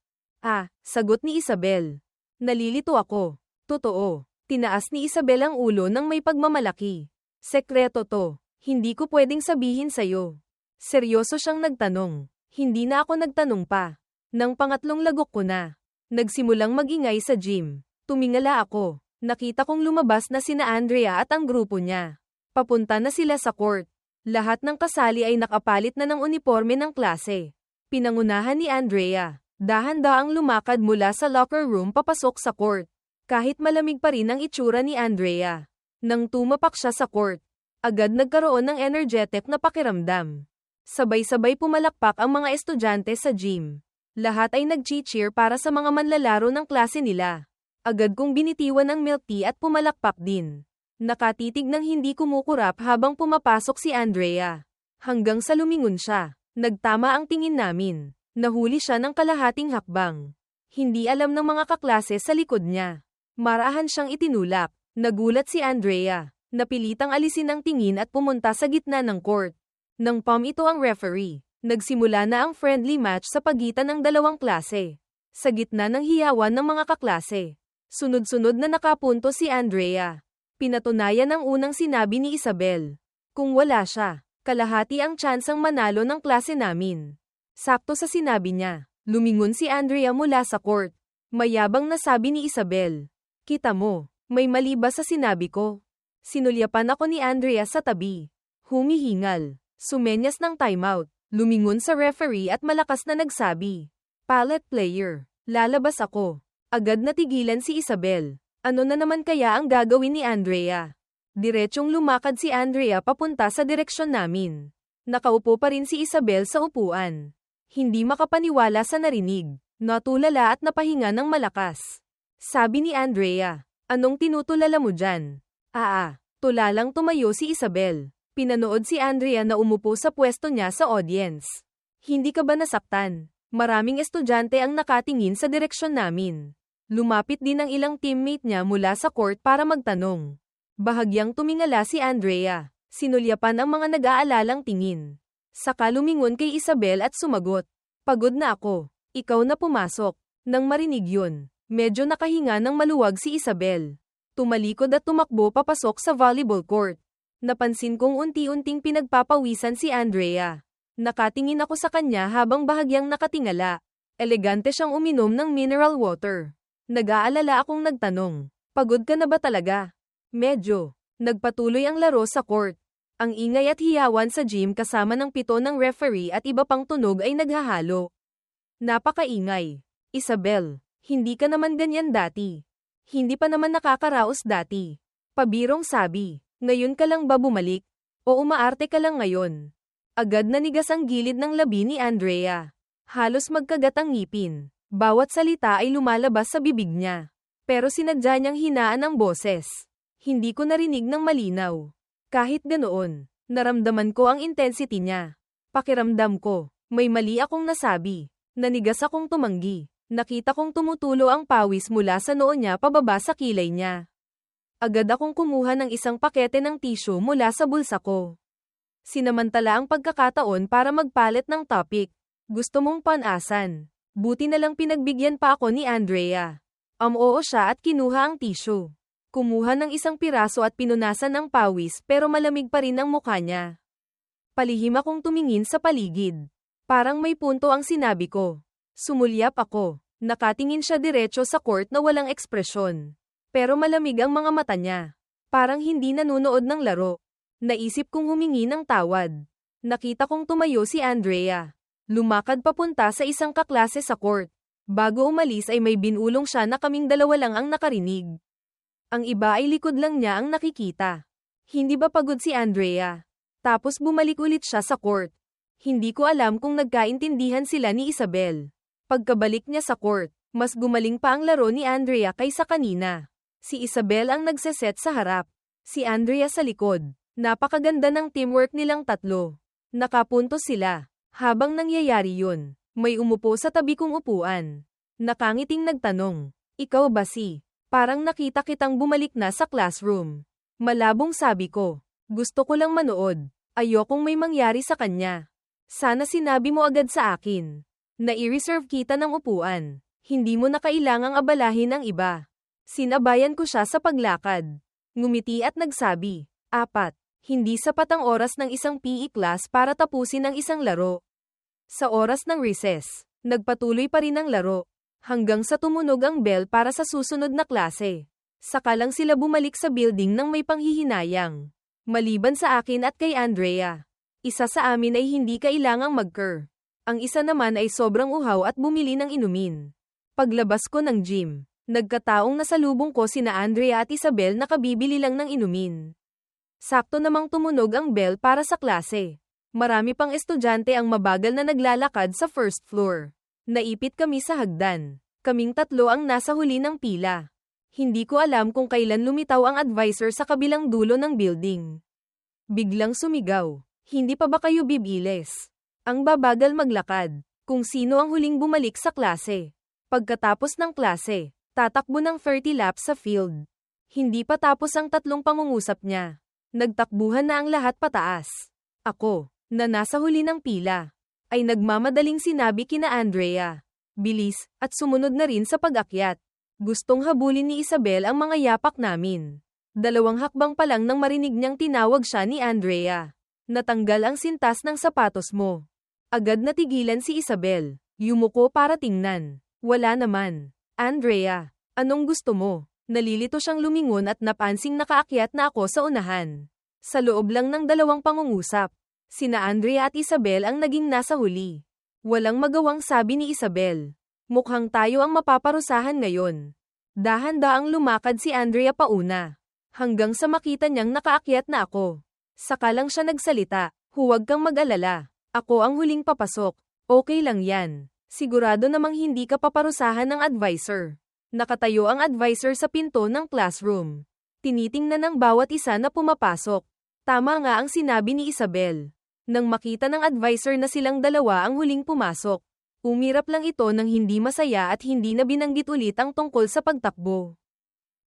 Sagot ni Isabel. Nalilito ako. Totoo. Tinaas ni Isabel ang ulo ng may pagmamalaki. Sekreto to. Hindi ko pwedeng sabihin sa'yo. Seryoso siyang nagtanong. Hindi na ako nagtanong pa. Nang pangatlong lagok ko na. Nagsimulang magingay sa gym. Tumingala ako. Nakita kong lumabas na sina Andrea at ang grupo niya. Papunta na sila sa court. Lahat ng kasali ay nakapalit na ng uniforme ng klase. Pinangunahan ni Andrea. Dahan-daang lumakad mula sa locker room papasok sa court. Kahit malamig pa rin ang itsura ni Andrea. Nang tumapak siya sa court, agad nagkaroon ng energetic na pakiramdam. Sabay-sabay pumalakpak ang mga estudyante sa gym. Lahat ay nag-cheer para sa mga manlalaro ng klase nila. Agad kong binitiwan ang milk tea at pumalakpak din. Nakatitig ng hindi kumukurap habang pumapasok si Andrea. Hanggang sa lumingon siya. Nagtama ang tingin namin. Nahuli siya ng kalahating hakbang. Hindi alam ng mga kaklase sa likod niya. Marahan siyang itinulak. Nagulat si Andrea. Napilitang alisin ang tingin at pumunta sa gitna ng court. Nang ito ang referee, nagsimula na ang friendly match sa pagitan ng dalawang klase. Sa gitna ng hiyawan ng mga kaklase, sunod-sunod na nakapunto si Andrea. Pinatunayan ang unang sinabi ni Isabel. Kung wala siya, kalahati ang tsansang manalo ng klase namin. Sakto sa sinabi niya, lumingon si Andrea mula sa court. Mayabang na sabi ni Isabel. Kita mo, may mali ba sa sinabi ko? Sinulyapan ako ni Andrea sa tabi. Humihingal. Sumenyas ng timeout. Lumingon sa referee at malakas na nagsabi. Palette player. Lalabas ako. Agad natigilan si Isabel. Ano na naman kaya ang gagawin ni Andrea? Diretsyong lumakad si Andrea papunta sa direksyon namin. Nakaupo pa rin si Isabel sa upuan. Hindi makapaniwala sa narinig. Natulala at napahinga ng malakas. Sabi ni Andrea. Anong tinutulala mo dyan? Tulalang tumayo si Isabel. Pinanood si Andrea na umupo sa pwesto niya sa audience. Hindi ka ba nasaktan? Maraming estudyante ang nakatingin sa direksyon namin. Lumapit din ang ilang teammate niya mula sa court para magtanong. Bahagyang tumingala si Andrea. Sinulyapan ang mga nag-aalalang tingin. Saka lumingon kay Isabel at sumagot. Pagod na ako. Ikaw na pumasok. Nang marinig yun, medyo nakahinga ng maluwag si Isabel. Tumalikod at tumakbo papasok sa volleyball court. Napansin kong unti-unting pinagpapawisan si Andrea. Nakatingin ako sa kanya habang bahagyang nakatingala. Elegante siyang uminom ng mineral water. Nag-aalala akong nagtanong, pagod ka na ba talaga? Medyo. Nagpatuloy ang laro sa court. Ang ingay at hiyawan sa gym kasama ng pito ng referee at iba pang tunog ay naghahalo. Napakaingay. Isabel, hindi ka naman ganyan dati. Hindi pa naman nakakaraos dati. Pabirong sabi, ngayon ka lang ba bumalik? O umaarte ka lang ngayon? Agad nanigas ang gilid ng labi ni Andrea. Halos magkagat ang ngipin. Bawat salita ay lumalabas sa bibig niya. Pero sinadya niyang hinaan ang boses. Hindi ko narinig ng malinaw. Kahit ganoon, naramdaman ko ang intensity niya. Pakiramdam ko, may mali akong nasabi. Nanigas akong tumanggi. Nakita kong tumutulo ang pawis mula sa noo niya pababa sa kilay niya. Agad akong kumuha ng isang pakete ng tissue mula sa bulsa ko. Sinamantala ang pagkakataon para magpalit ng topic. Gusto mong panasan. Buti na lang pinagbigyan pa ako ni Andrea. Oo siya at kinuha ang tissue. Kumuha ng isang piraso at pinunasan ng pawis pero malamig pa rin ang mukha niya. Palihim akong tumingin sa paligid. Parang may punto ang sinabi ko. Sumulyap ako. Nakatingin siya diretso sa court na walang ekspresyon. Pero malamig ang mga mata niya. Parang hindi nanunood ng laro. Naisip kong humingi ng tawad. Nakita kong tumayo si Andrea. Lumakad papunta sa isang kaklase sa court. Bago umalis ay may binulong siya na kaming dalawa lang ang nakarinig. Ang iba ay likod lang niya ang nakikita. Hindi ba pagod si Andrea? Tapos bumalik ulit siya sa court. Hindi ko alam kung nagkaintindihan sila ni Isabel. Pagkabalik niya sa court, mas gumaling pa ang laro ni Andrea kaysa kanina. Si Isabel ang nagseset sa harap. Si Andrea sa likod. Napakaganda ng teamwork nilang tatlo. Nakapunto sila. Habang nangyayari yun, may umupo sa tabi kong upuan. Nakangiting nagtanong, ikaw ba si? Parang nakita kitang bumalik na sa classroom. Malabong sabi ko, gusto ko lang manood. Ayokong may mangyari sa kanya. Sana sinabi mo agad sa akin. Nai-reserve kita ng upuan. Hindi mo na kailangang abalahin ang iba. Sinabayan ko siya sa paglakad. Ngumiti at nagsabi, 4. Hindi sapat ang oras ng isang PE class para tapusin ang isang laro. Sa oras ng recess, nagpatuloy pa rin ang laro. Hanggang sa tumunog ang bell para sa susunod na klase. Saka lang sila bumalik sa building ng may panghihinayang. Maliban sa akin at kay Andrea. Isa sa amin ay hindi kailangang mag-ker. Ang isa naman ay sobrang uhaw at bumili ng inumin. Paglabas ko ng gym, nagkataong nasalubong ko sina Andrea at Isabel na kabibili lang ng inumin. Sakto namang tumunog ang bell para sa klase. Marami pang estudyante ang mabagal na naglalakad sa first floor. Naipit kami sa hagdan. Kaming tatlo ang nasa huli ng pila. Hindi ko alam kung kailan lumitaw ang advisor sa kabilang dulo ng building. Biglang sumigaw, hindi pa ba kayo bibilis? Ang babagal maglakad, kung sino ang huling bumalik sa klase. Pagkatapos ng klase, tatakbo ng 30 laps sa field. Hindi pa tapos ang tatlong pangungusap niya. Nagtakbuhan na ang lahat pataas. Ako, na nasa huli ng pila, ay nagmamadaling sinabi kina Andrea. Bilis, at sumunod na rin sa pag-akyat. Gustong habulin ni Isabel ang mga yapak namin. 2 hakbang pa lang nang marinig niyang tinawag siya ni Andrea. Natanggal ang sintas ng sapatos mo. Agad natigilan si Isabel. Yumuko para tingnan. Wala naman. Andrea, anong gusto mo? Nalilito siyang lumingon at napansing nakaakyat na ako sa unahan. Sa loob lang ng 2 pangungusap, sina Andrea at Isabel ang naging nasa huli. Walang magawang sabi ni Isabel. Mukhang tayo ang mapaparusahan ngayon. Dahan-daang lumakad si Andrea pauna. Hanggang sa makita niyang nakaakyat na ako. Saka lang siya nagsalita, huwag kang mag-alala. Ako ang huling papasok. Okay lang yan. Sigurado namang hindi ka paparusahan ng advisor. Nakatayo ang advisor sa pinto ng classroom. Tinitingnan ng bawat isa na pumapasok. Tama nga ang sinabi ni Isabel. Nang makita ng advisor na silang dalawa ang huling pumasok, umirap lang ito ng hindi masaya at hindi na binanggit ulit ang tungkol sa pagtakbo.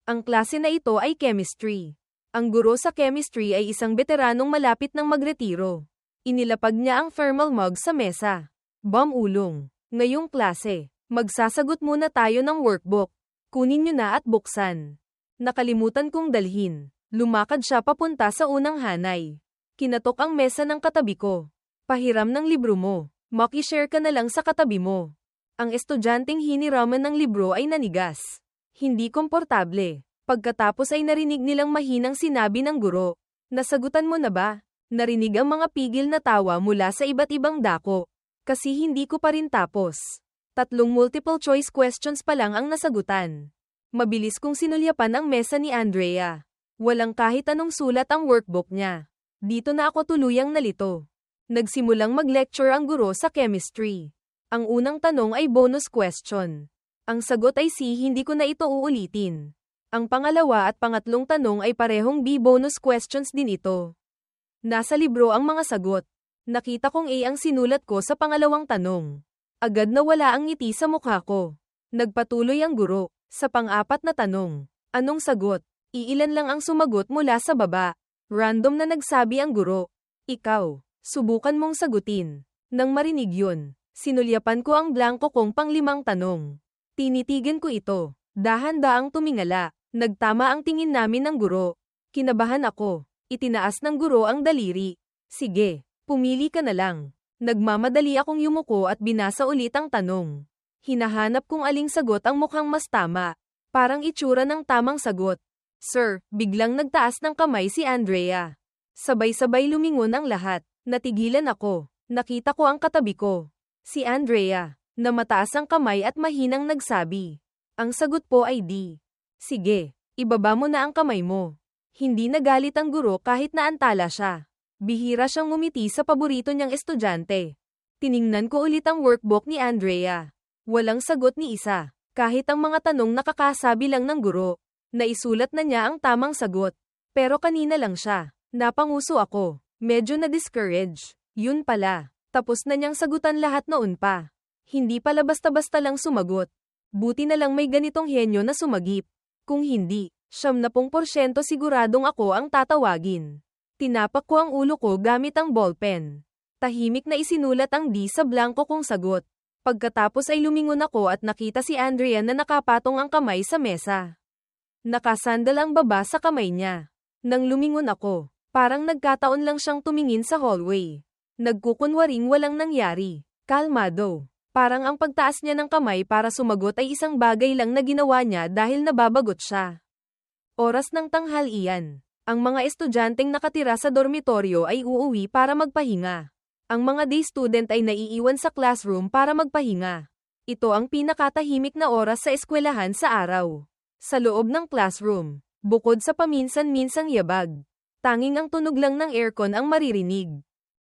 Ang klase na ito ay chemistry. Ang guro sa chemistry ay isang veteranong malapit ng magretiro. Inilapag niya ang thermal mug sa mesa. Ulong. Ngayong klase, magsasagot muna tayo ng workbook. Kunin niyo na at buksan. Nakalimutan kong dalhin. Lumakad siya papunta sa unang hanay. Kinatok ang mesa ng katabi ko. Pahiram ng libro mo. Maki-share ka na lang sa katabi mo. Ang estudyanteng hiniraman ng libro ay nanigas. Hindi komportable. Pagkatapos ay narinig nilang mahinang sinabi ng guro. Nasagutan mo na ba? Narinig ang mga pigil na tawa mula sa iba't ibang dako. Kasi hindi ko pa rin tapos. 3 multiple choice questions pa lang ang nasagutan. Mabilis kong sinulyapan ang mesa ni Andrea. Walang kahit anong sulat ang workbook niya. Dito na ako tuluyang nalito. Nagsimulang mag-lecture ang guro sa chemistry. Ang unang tanong ay bonus question. Ang sagot ay C, hindi ko na ito uulitin. Ang pangalawa at pangatlong tanong ay parehong B, bonus questions din ito. Nasa libro ang mga sagot. Nakita kong A ang sinulat ko sa pangalawang tanong. Agad na wala ang ngiti sa mukha ko. Nagpatuloy ang guro. Sa pang-apat na tanong. Anong sagot? Iilan lang ang sumagot mula sa baba. Random na nagsabi ang guro. Ikaw, subukan mong sagutin. Nang marinig yun, sinulyapan ko ang blanko kong pang-5 tanong. Tinitigan ko ito. Dahan-daang tumingala. Nagtama ang tingin namin ng guro. Kinabahan ako. Itinaas ng guro ang daliri. Sige. Pumili ka na lang. Nagmamadali akong yumuko at binasa ulit ang tanong. Hinahanap kung aling sagot ang mukhang mas tama. Parang itsura ng tamang sagot. Sir, biglang nagtaas ng kamay si Andrea. Sabay-sabay lumingon ang lahat. Natigilan ako. Nakita ko ang katabi ko. Si Andrea, na mataas ang kamay at mahinang nagsabi. Ang sagot po ay D. Sige, ibaba mo na ang kamay mo. Hindi nagalit ang guro kahit naantala siya. Bihira siyang ngumiti sa paborito niyang estudyante. Tiningnan ko ulit ang workbook ni Andrea. Walang sagot ni isa. Kahit ang mga tanong nakakasabi lang ng guro. Naisulat na niya ang tamang sagot. Pero kanina lang siya. Napanguso ako. Medyo na-discourage. Yun pala. Tapos na niyang sagutan lahat noon pa. Hindi pala basta-basta lang sumagot. Buti na lang may ganitong henyo na sumagip. Kung hindi, 70% siguradong ako ang tatawagin. Tinapak ko ang ulo ko gamit ang ballpen. Tahimik na isinulat ang D sa blanko kong sagot. Pagkatapos ay lumingon ako at nakita si Andrea na nakapatong ang kamay sa mesa. Nakasandal ang baba sa kamay niya. Nang lumingon ako, parang nagkataon lang siyang tumingin sa hallway. Nagkukunwaring walang nangyari. Kalmado. Parang ang pagtaas niya ng kamay para sumagot ay isang bagay lang na ginawa niya dahil nababagot siya. Oras ng tanghalian. Ang mga estudyanteng nakatira sa dormitoryo ay uuwi para magpahinga. Ang mga day student ay naiiwan sa classroom para magpahinga. Ito ang pinakatahimik na oras sa eskwelahan sa araw. Sa loob ng classroom, bukod sa paminsan-minsang yabag, tanging ang tunog lang ng aircon ang maririnig.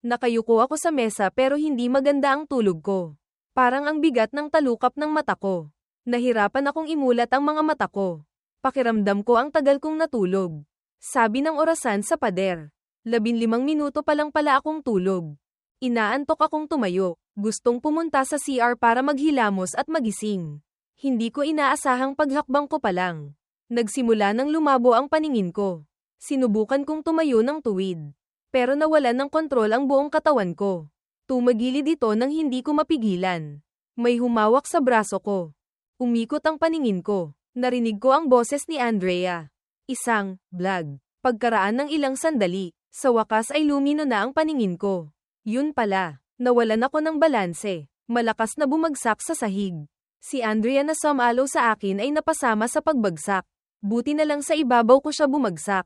Nakayuko ako sa mesa pero hindi maganda ang tulog ko. Parang ang bigat ng talukap ng mata ko. Nahirapan akong imulat ang mga mata ko. Pakiramdam ko ang tagal kong natulog. Sabi ng orasan sa pader. 15 minuto pa lang pala akong tulog. Inaantok akong tumayo. Gustong pumunta sa CR para maghilamos at magising. Hindi ko inaasahang paghakbang ko pa lang. Nagsimula nang lumabo ang paningin ko. Sinubukan kong tumayo ng tuwid. Pero nawalan ng kontrol ang buong katawan ko. Tumagilid ito nang hindi ko mapigilan. May humawak sa braso ko. Umikot ang paningin ko. Narinig ko ang boses ni Andrea. Isang vlog. Pagkaraan ng ilang sandali, sa wakas ay lumino na ang paningin ko. Yun pala, nawalan ako ng balanse. Malakas na bumagsak sa sahig. Si Andrea na sumalo sa akin ay napasama sa pagbagsak. Buti na lang sa ibabaw ko siya bumagsak.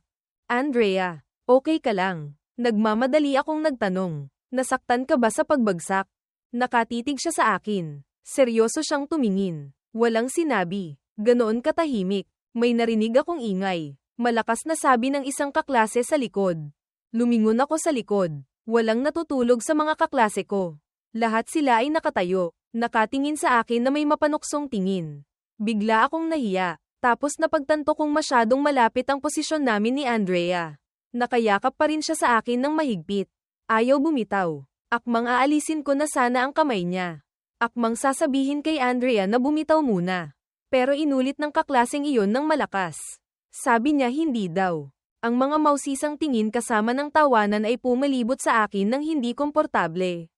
Andrea, okay ka lang? Nagmamadali akong nagtanong. Nasaktan ka ba sa pagbagsak? Nakatitig siya sa akin. Seryoso siyang tumingin. Walang sinabi. Ganoon katahimik. May narinig akong ingay. Malakas na sabi ng isang kaklase sa likod. Lumingon ako sa likod. Walang natutulog sa mga kaklase ko. Lahat sila ay nakatayo. Nakatingin sa akin na may mapanuksong tingin. Bigla akong nahiya. Tapos napagtanto kong masyadong malapit ang posisyon namin ni Andrea. Nakayakap pa rin siya sa akin ng mahigpit. Ayaw bumitaw. Akmang aalisin ko na sana ang kamay niya. Akmang sasabihin kay Andrea na bumitaw muna. Pero inulit ng kaklaseng iyon ng malakas. Sabi niya hindi daw. Ang mga mausisang tingin kasama ng tawanan ay pumalibot sa akin ng hindi komportable.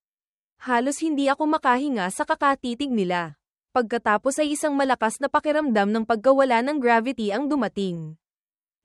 Halos hindi ako makahinga sa kakatitig nila. Pagkatapos ay isang malakas na pakiramdam ng pagkawala ng gravity ang dumating.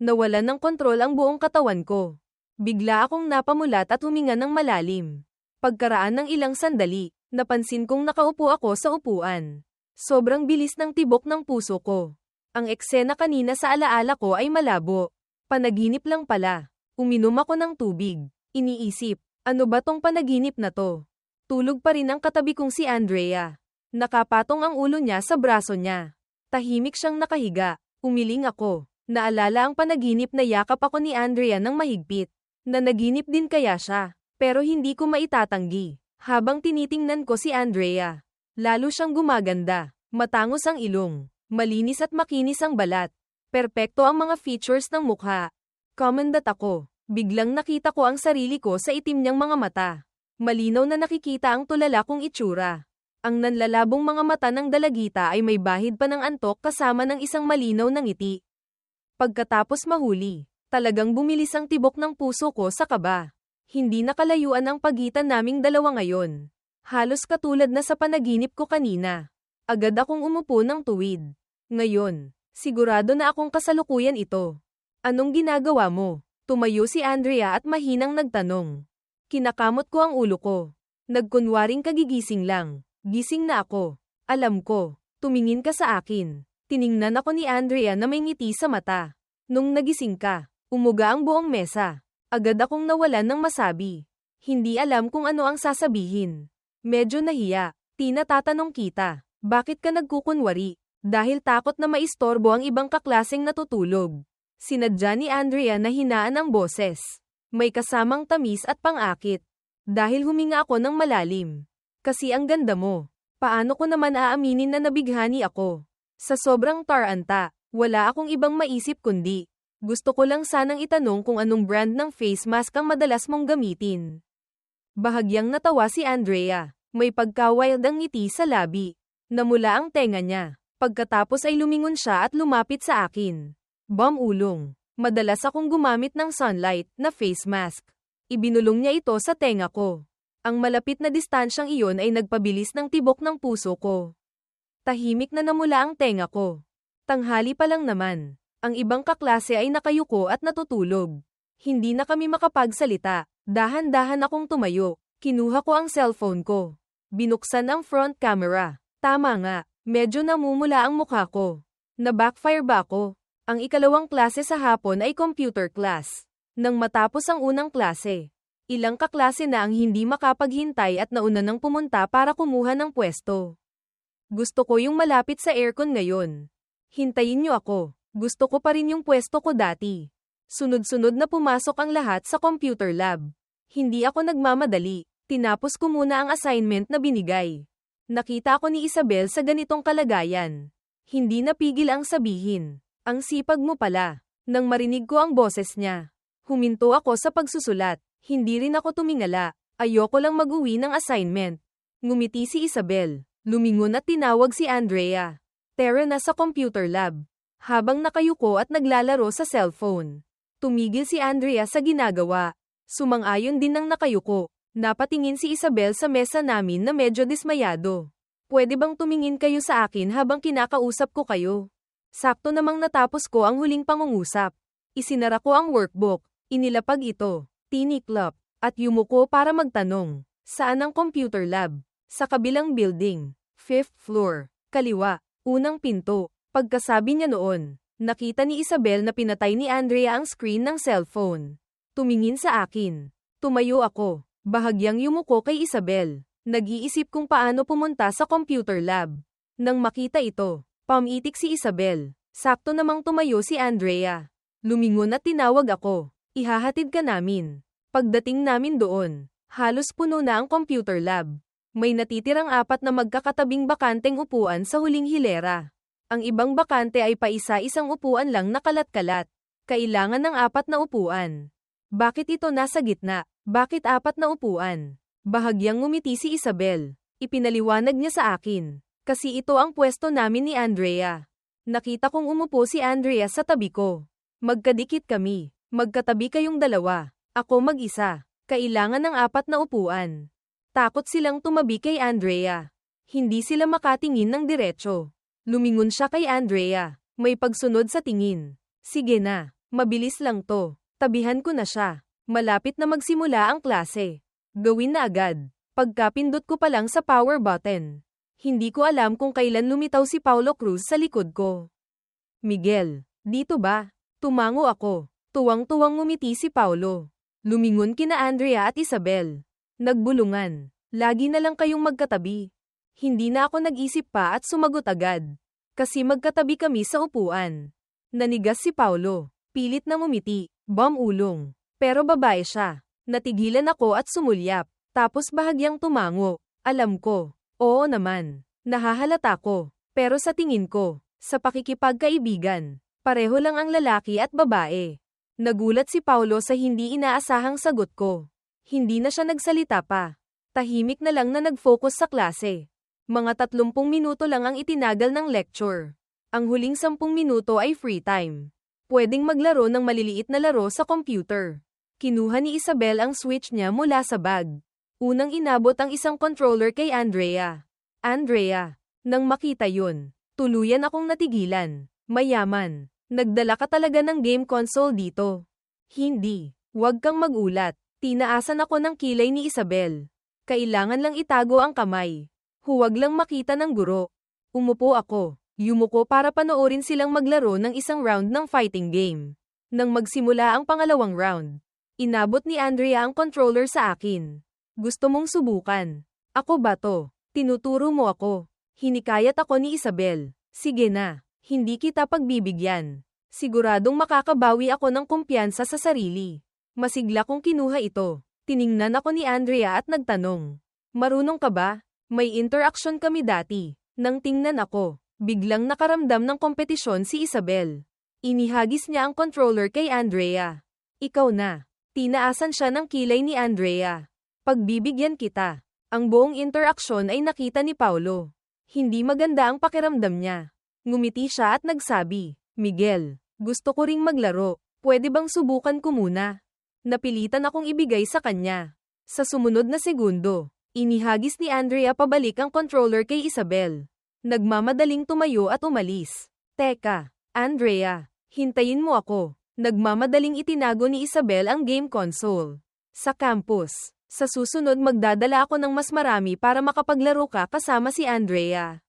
Nawalan ng kontrol ang buong katawan ko. Bigla akong napamulat at huminga ng malalim. Pagkaraan ng ilang sandali, napansin kong nakaupo ako sa upuan. Sobrang bilis ng tibok ng puso ko. Ang eksena kanina sa alaala ko ay malabo. Panaginip lang pala. Uminom ako ng tubig. Iniisip, ano ba tong panaginip na to? Tulog pa rin ang katabi kong si Andrea. Nakapatong ang ulo niya sa braso niya. Tahimik siyang nakahiga. Umiling ako. Naalala ang panaginip na yakap ako ni Andrea ng mahigpit. Nanaginip din kaya siya. Pero hindi ko maitatanggi. Habang tinitingnan ko si Andrea. Lalo siyang gumaganda. Matangos ang ilong. Malinis at makinis ang balat. Perpekto ang mga features ng mukha. Commendat ako. Biglang nakita ko ang sarili ko sa itim niyang mga mata. Malinaw na nakikita ang tulala kong itsura. Ang nanlalabong mga mata ng dalagita ay may bahid pa ng antok kasama ng isang malinaw na ngiti. Pagkatapos mahuli, talagang bumilis ang tibok ng puso ko sa kaba. Hindi nakalayuan ang pagitan naming dalawa ngayon. Halos katulad na sa panaginip ko kanina. Agad akong umupo ng tuwid. Ngayon, sigurado na akong kasalukuyan ito. Anong ginagawa mo? Tumayo si Andrea at mahinang nagtanong. Kinakamot ko ang ulo ko. Nagkunwaring kagigising lang. Gising na ako. Alam ko. Tumingin ka sa akin. Tiningnan ako ni Andrea na may ngiti sa mata. Nung nagising ka, umuga ang buong mesa. Agad akong nawalan ng masabi. Hindi alam kung ano ang sasabihin. Medyo nahiya. Tinatatanong kita. Bakit ka nagkukunwari? Dahil takot na maistorbo ang ibang kaklaseng natutulog. Sinadya ni Andrea na hinaan ang boses. May kasamang tamis at pang-akit. Dahil huminga ako ng malalim. Kasi ang ganda mo. Paano ko naman aaminin na nabighani ako? Sa sobrang taranta, wala akong ibang maisip kundi. Gusto ko lang sanang itanong kung anong brand ng face mask ang madalas mong gamitin. Bahagyang natawa si Andrea. May pagka-wild ang ngiti sa labi. Namula ang tenga niya. Pagkatapos ay lumingon siya at lumapit sa akin. Ulong. Madalas akong gumamit ng sunlight na face mask. Ibinulong niya ito sa tenga ko. Ang malapit na distansyang iyon ay nagpabilis ng tibok ng puso ko. Tahimik na namula ang tenga ko. Tanghali pa lang naman. Ang ibang kaklase ay nakayuko at natutulog. Hindi na kami makapagsalita. Dahan-dahan akong tumayo. Kinuha ko ang cellphone ko. Binuksan ang front camera. Tama nga, medyo namumula ang mukha ko. Na-backfire ba ako? Ang ikalawang klase sa hapon ay computer class. Nang matapos ang unang klase, ilang kaklase na ang hindi makapaghintay at nauna nang pumunta para kumuha ng pwesto. Gusto ko yung malapit sa aircon ngayon. Hintayin niyo ako. Gusto ko pa rin yung pwesto ko dati. Sunod-sunod na pumasok ang lahat sa computer lab. Hindi ako nagmamadali. Tinapos ko muna ang assignment na binigay. Nakita ko ni Isabel sa ganitong kalagayan. Hindi napigil ang sabihin. Ang sipag mo pala. Nang marinig ko ang boses niya, huminto ako sa pagsusulat. Hindi rin ako tumingala. Ayoko lang mag-uwi ng assignment. Ngumiti si Isabel. Lumingon at tinawag si Andrea. Tara na sa computer lab. habang nakayuko at naglalaro sa cellphone. Tumigil si Andrea sa ginagawa. Sumang-ayon din ng nakayuko. Napatingin si Isabel sa mesa namin na medyo dismayado. Pwede bang tumingin kayo sa akin habang kinakausap ko kayo? Sakto namang natapos ko ang huling pangungusap. Isinara ko ang workbook, inilapag ito, tiniklop, at yumuko para magtanong. Saan ang computer lab? Sa kabilang building. 5th floor. Kaliwa. Unang pinto. Pagkasabi niya noon, nakita ni Isabel na pinatay ni Andrea ang screen ng cellphone. Tumingin sa akin. Tumayo ako. Bahagyang yumuko kay Isabel. Nag-iisip kung paano pumunta sa computer lab. Nang makita ito, pamitik si Isabel. Sakto namang tumayo si Andrea. Lumingon at tinawag ako. Ihahatid ka namin. Pagdating namin doon, halos puno na ang computer lab. May natitirang 4 na magkakatabing bakanteng upuan sa huling hilera. Ang ibang bakante ay paisa-isang upuan lang na kalat-kalat. Kailangan ng 4 na upuan. Bakit ito nasa gitna? Bakit 4 na upuan? Bahagyang ngumiti si Isabel. Ipinaliwanag niya sa akin. Kasi ito ang pwesto namin ni Andrea. Nakita kong umupo si Andrea sa tabi ko. Magkadikit kami. Magkatabi kayong dalawa. Ako mag-isa. Kailangan ng 4 na upuan. Takot silang tumabi kay Andrea. Hindi sila makatingin ng diretso. Lumingon siya kay Andrea. May pagsunod sa tingin. Sige na. Mabilis lang to. Tabihan ko na siya. Malapit na magsimula ang klase. Gawin na agad. Pagkapindot ko pa lang sa power button. Hindi ko alam kung kailan lumitaw si Paulo Cruz sa likod ko. Miguel, dito ba? Tumango ako. Tuwang-tuwang ngumiti si Paulo. Lumingon kina Andrea at Isabel. Nagbulungan. Lagi na lang kayong magkatabi. Hindi na ako nag-isip pa at sumagot agad. Kasi magkatabi kami sa upuan. Nanigas si Paulo. Pilit na ngumiti. Ulong. Pero babae siya. Natigilan ako at sumulyap. Tapos bahagyang tumango. Alam ko. Oo naman. Nahahalata ko. Pero sa tingin ko, sa pakikipagkaibigan, pareho lang ang lalaki at babae. Nagulat si Paulo sa hindi inaasahang sagot ko. Hindi na siya nagsalita pa. Tahimik na lang na nag-focus sa klase. Mga 30 minuto lang ang itinagal ng lecture. Ang huling 10 minuto ay free time. Pwedeng maglaro ng maliliit na laro sa computer. Kinuha ni Isabel ang switch niya mula sa bag. Unang inabot ang isang controller kay Andrea. Andrea, nang makita yun, tuluyan akong natigilan. Mayaman, nagdala ka talaga ng game console dito. Hindi, huwag kang magulat. Tinaasan ako ng kilay ni Isabel. Kailangan lang itago ang kamay. Huwag lang makita ng guro. Umupo ako. Yumuko para panoorin silang maglaro ng isang round ng fighting game. Nang magsimula ang pangalawang round, inabot ni Andrea ang controller sa akin. Gusto mong subukan? Ako ba to? Tinuturo mo ako. Hinikayat ako ni Isabel. Sige na. Hindi kita pagbibigyan. Siguradong makakabawi ako ng kumpiyansa sa sarili. Masigla kong kinuha ito. Tiningnan ako ni Andrea at nagtanong. Marunong ka ba? May interaction kami dati. Nang tingnan ako, biglang nakaramdam ng kompetisyon si Isabel. Inihagis niya ang controller kay Andrea. Ikaw na. Tinaasan siya ng kilay ni Andrea. Pagbibigyan kita. Ang buong interaksyon ay nakita ni Paulo. Hindi maganda ang pakiramdam niya. Ngumiti siya at nagsabi, Miguel, gusto ko ring maglaro. Pwede bang subukan ko muna? Napilitan akong ibigay sa kanya. Sa sumunod na segundo, inihagis ni Andrea pabalik ang controller kay Isabel. Nagmamadaling tumayo at umalis. Teka, Andrea, hintayin mo ako. Nagmamadaling itinago ni Isabel ang game console. Sa campus, sa susunod magdadala ako ng mas marami para makapaglaro ka kasama si Andrea.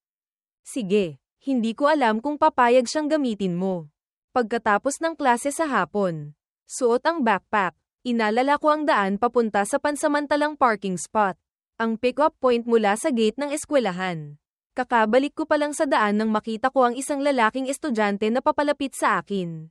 Sige, hindi ko alam kung papayag siyang gamitin mo. Pagkatapos ng klase sa hapon, suot ang backpack, inalala ko ang daan papunta sa pansamantalang parking spot. Ang pick-up point mula sa gate ng eskwelahan. Kakabalik ko pa lang sa daan nang makita ko ang isang lalaking estudyante na papalapit sa akin.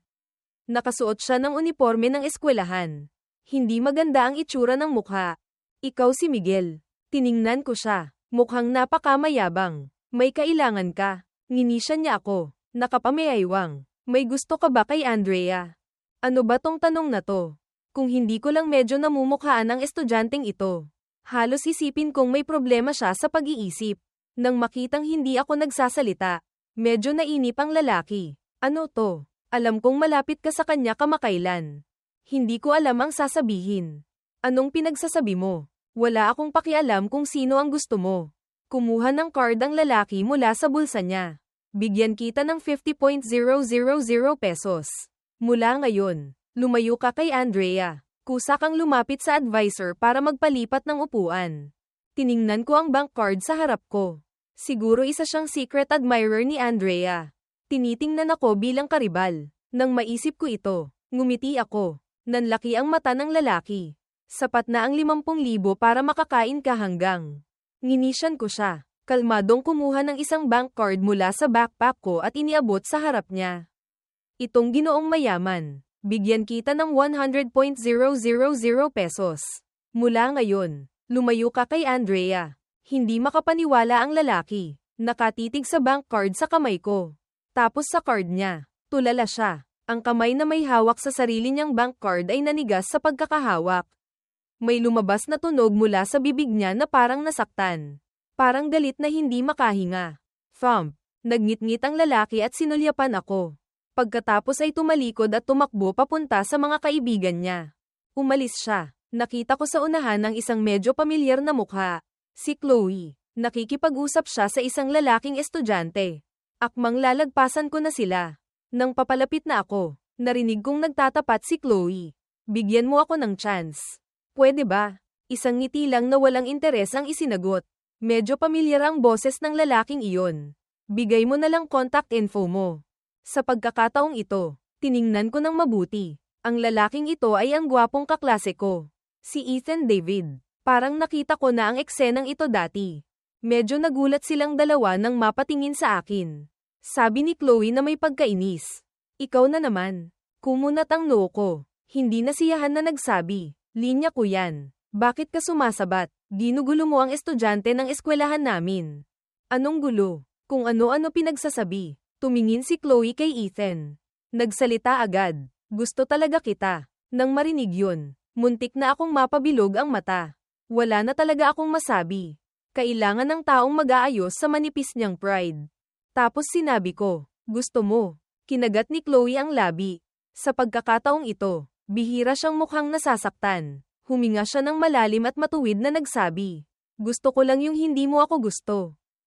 Nakasuot siya ng uniforme ng eskwelahan. Hindi maganda ang itsura ng mukha. Ikaw si Miguel. Tiningnan ko siya. Mukhang napakamayabang. May kailangan ka. Nginisya niya ako. Nakapamayaiwang. May gusto ka ba kay Andrea? Ano ba tong tanong na to? Kung hindi ko lang medyo namumukhaan ang estudyanteng ito. Halos isipin kong may problema siya sa pag-iisip. Nang makitang hindi ako nagsasalita, medyo nainip ang lalaki. Ano to? Alam kong malapit ka sa kanya kamakailan. Hindi ko alam ang sasabihin. Anong pinagsasabi mo? Wala akong pakialam kung sino ang gusto mo. Kumuha ng card ang lalaki mula sa bulsa niya. Bigyan kita ng 50,000 pesos. Mula ngayon, lumayo ka kay Andrea. Kusa kang lumapit sa advisor para magpalipat ng upuan. Tiningnan ko ang bank card sa harap ko. Siguro isa siyang secret admirer ni Andrea. Tinitingnan ako bilang karibal. Nang maisip ko ito, ngumiti ako. Nanlaki ang mata ng lalaki. Sapat na ang 50,000 para makakain ka hanggang. Nginisyan ko siya. Kalmadong kumuha ng isang bank card mula sa backpack ko at iniabot sa harap niya. Itong ginoong mayaman. Bigyan kita ng 100,000 pesos. Mula ngayon, lumayo ka kay Andrea. Hindi makapaniwala ang lalaki. Nakatitig sa bank card sa kamay ko. Tapos sa card niya, tulala siya. Ang kamay na may hawak sa sarili niyang bank card ay nanigas sa pagkakahawak. May lumabas na tunog mula sa bibig niya na parang nasaktan. Parang galit na hindi makahinga. Thump. Nagngit-ngit ang lalaki at sinulyapan ako. Pagkatapos ay tumalikod at tumakbo papunta sa mga kaibigan niya. Umalis siya. Nakita ko sa unahan ng isang medyo pamilyar na mukha. Si Chloe. Nakikipag-usap siya sa isang lalaking estudyante. Akmang lalagpasan ko na sila. Nang papalapit na ako, narinig kong nagtatapat si Chloe. Bigyan mo ako ng chance. Pwede ba? Isang ngiti lang na walang interes ang isinagot. Medyo pamilyar ang boses ng lalaking iyon. Bigay mo na lang contact info mo. Sa pagkakataong ito, tiningnan ko ng mabuti. Ang lalaking ito ay ang gwapong kaklase ko. Si Ethan David. Parang nakita ko na ang eksenang ito dati. Medyo nagulat silang dalawa nang mapatingin sa akin. Sabi ni Chloe na may pagkainis. Ikaw na naman. Kumunat ang noo ko. Hindi nasiyahan na nagsabi. Linya ko yan. Bakit ka sumasabat? Ginugulo mo ang estudyante ng eskwelahan namin. Anong gulo? Kung ano-ano pinagsasabi. Tumingin si Chloe kay Ethan. Nagsalita agad. Gusto talaga kita. Nang marinig yun, muntik na akong mapabilog ang mata. Wala na talaga akong masabi. Kailangan ng taong mag-aayos sa manipis niyang pride. Tapos sinabi ko, gusto mo. Kinagat ni Chloe ang labi. Sa pagkakataong ito, bihira siyang mukhang nasasaktan. Huminga siya ng malalim at matuwid na nagsabi. Gusto ko lang yung hindi mo ako gusto.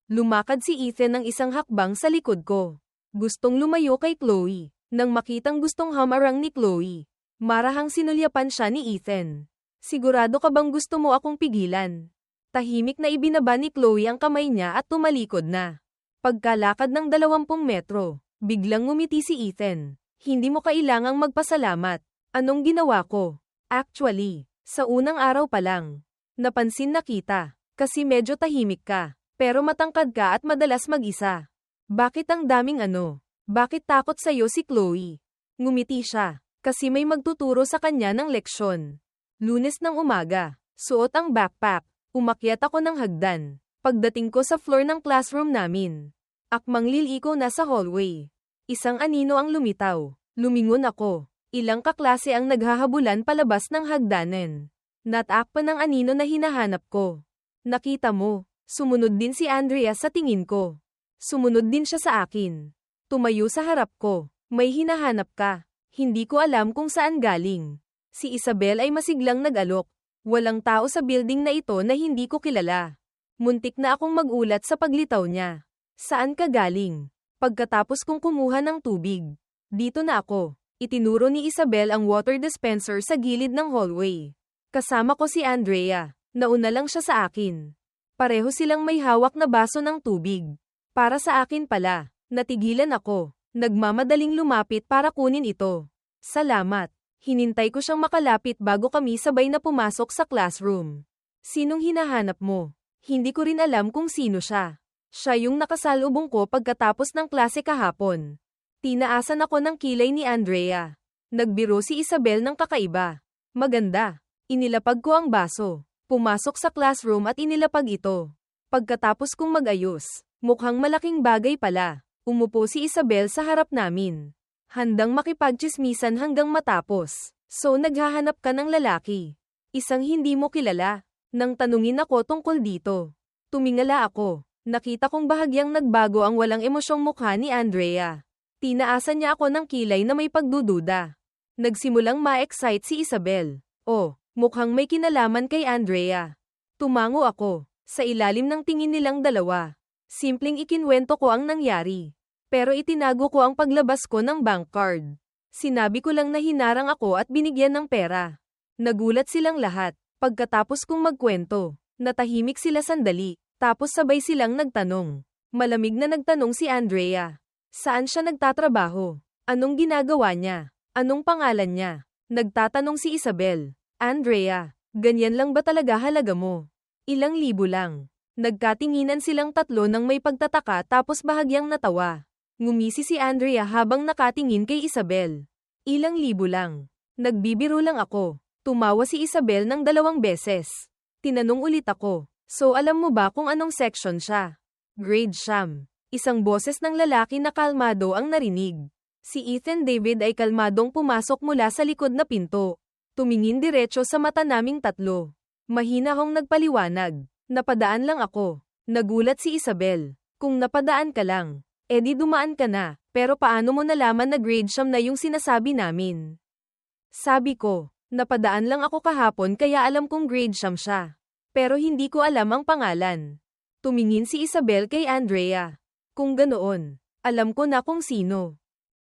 Lumakad si Ethan ng isang hakbang sa likod ko. Gustong lumayo kay Chloe. Nang makitang gustong hamarang ni Chloe, marahang sinulyapan siya ni Ethan. Sigurado ka bang gusto mo akong pigilan? Tahimik na ibinaba ni Chloe ang kamay niya at tumalikod na. Pagkalakad ng 20 metro, biglang ngumiti si Ethan. Hindi mo kailangang magpasalamat. Anong ginawa ko? Actually, sa unang araw pa lang, napansin na kita. Kasi medyo tahimik ka, pero matangkad ka at madalas mag-isa. Bakit ang daming ano? Bakit takot sa'yo si Chloe? Ngumiti siya, kasi may magtuturo sa kanya ng leksyon. Lunes ng umaga, suot ang backpack, umakyat ako ng hagdan. Pagdating ko sa floor ng classroom namin, akmang liliko na sa hallway. Isang anino ang lumitaw. Lumingon ako. Ilang kaklase ang naghahabulan palabas ng hagdanan. Natakpan ng anino na hinahanap ko. Nakita mo, sumunod din si Andrea sa tingin ko. Sumunod din siya sa akin. Tumayo sa harap ko. May hinahanap ka. Hindi ko alam kung saan galing. Si Isabel ay masiglang nag-alok. Walang tao sa building na ito na hindi ko kilala. Muntik na akong magulat sa paglitaw niya. Saan ka galing? Pagkatapos kong kumuha ng tubig. Dito na ako. Itinuro ni Isabel ang water dispenser sa gilid ng hallway. Kasama ko si Andrea. Nauna lang siya sa akin. Pareho silang may hawak na baso ng tubig. Para sa akin pala. Natigilan ako. Nagmamadaling lumapit para kunin ito. Salamat. Hinintay ko siyang makalapit bago kami sabay na pumasok sa classroom. Sinong hinahanap mo? Hindi ko rin alam kung sino siya. Siya yung nakasalubong ko pagkatapos ng klase kahapon. Tinaasan ako ng kilay ni Andrea. Nagbiro si Isabel ng kakaiba. Maganda. Inilapag ko ang baso. Pumasok sa classroom at inilapag ito. Pagkatapos kong mag-ayos, mukhang malaking bagay pala. Umupo si Isabel sa harap namin. Handang makipagtsismisan hanggang matapos. So naghahanap ka ng lalaki. Isang hindi mo kilala. Nang tanungin ako tungkol dito. Tumingala ako. Nakita kong bahagyang nagbago ang walang emosyong mukha ni Andrea. Tinaasan niya ako ng kilay na may pagdududa. Nagsimulang ma-excite si Isabel. Oh, mukhang may kinalaman kay Andrea. Tumango ako. Sa ilalim ng tingin nilang dalawa. Simpleng ikinwento ko ang nangyari. Pero itinago ko ang paglabas ko ng bank card. Sinabi ko lang na hinarang ako at binigyan ng pera. Nagulat silang lahat. Pagkatapos kong magkwento, natahimik sila sandali, tapos sabay silang nagtanong. Malamig na nagtanong si Andrea. Saan siya nagtatrabaho? Anong ginagawa niya? Anong pangalan niya? Nagtatanong si Isabel. Andrea, ganyan lang ba talaga halaga mo? Ilang libo lang. Nagkatinginan silang tatlo nang may pagtataka tapos bahagyang natawa. Ngumisi si Andrea habang nakatingin kay Isabel. Ilang libo lang. Nagbibiro lang ako. Tumawa si Isabel ng 2 beses. Tinanong ulit ako. So alam mo ba kung anong section siya? Grade siyam. Isang boses ng lalaki na kalmado ang narinig. Si Ethan David ay kalmadong pumasok mula sa likod na pinto. Tumingin diretso sa mata naming tatlo. Mahina akong nagpaliwanag. Napadaan lang ako. Nagulat si Isabel. Kung napadaan ka lang, edi dumaan ka na. Pero paano mo nalaman na grade siyam na yung sinasabi namin? Sabi ko. Napadaan lang ako kahapon kaya alam kong grade siyam siya. Pero hindi ko alam ang pangalan. Tumingin si Isabel kay Andrea. Kung ganoon, alam ko na kung sino.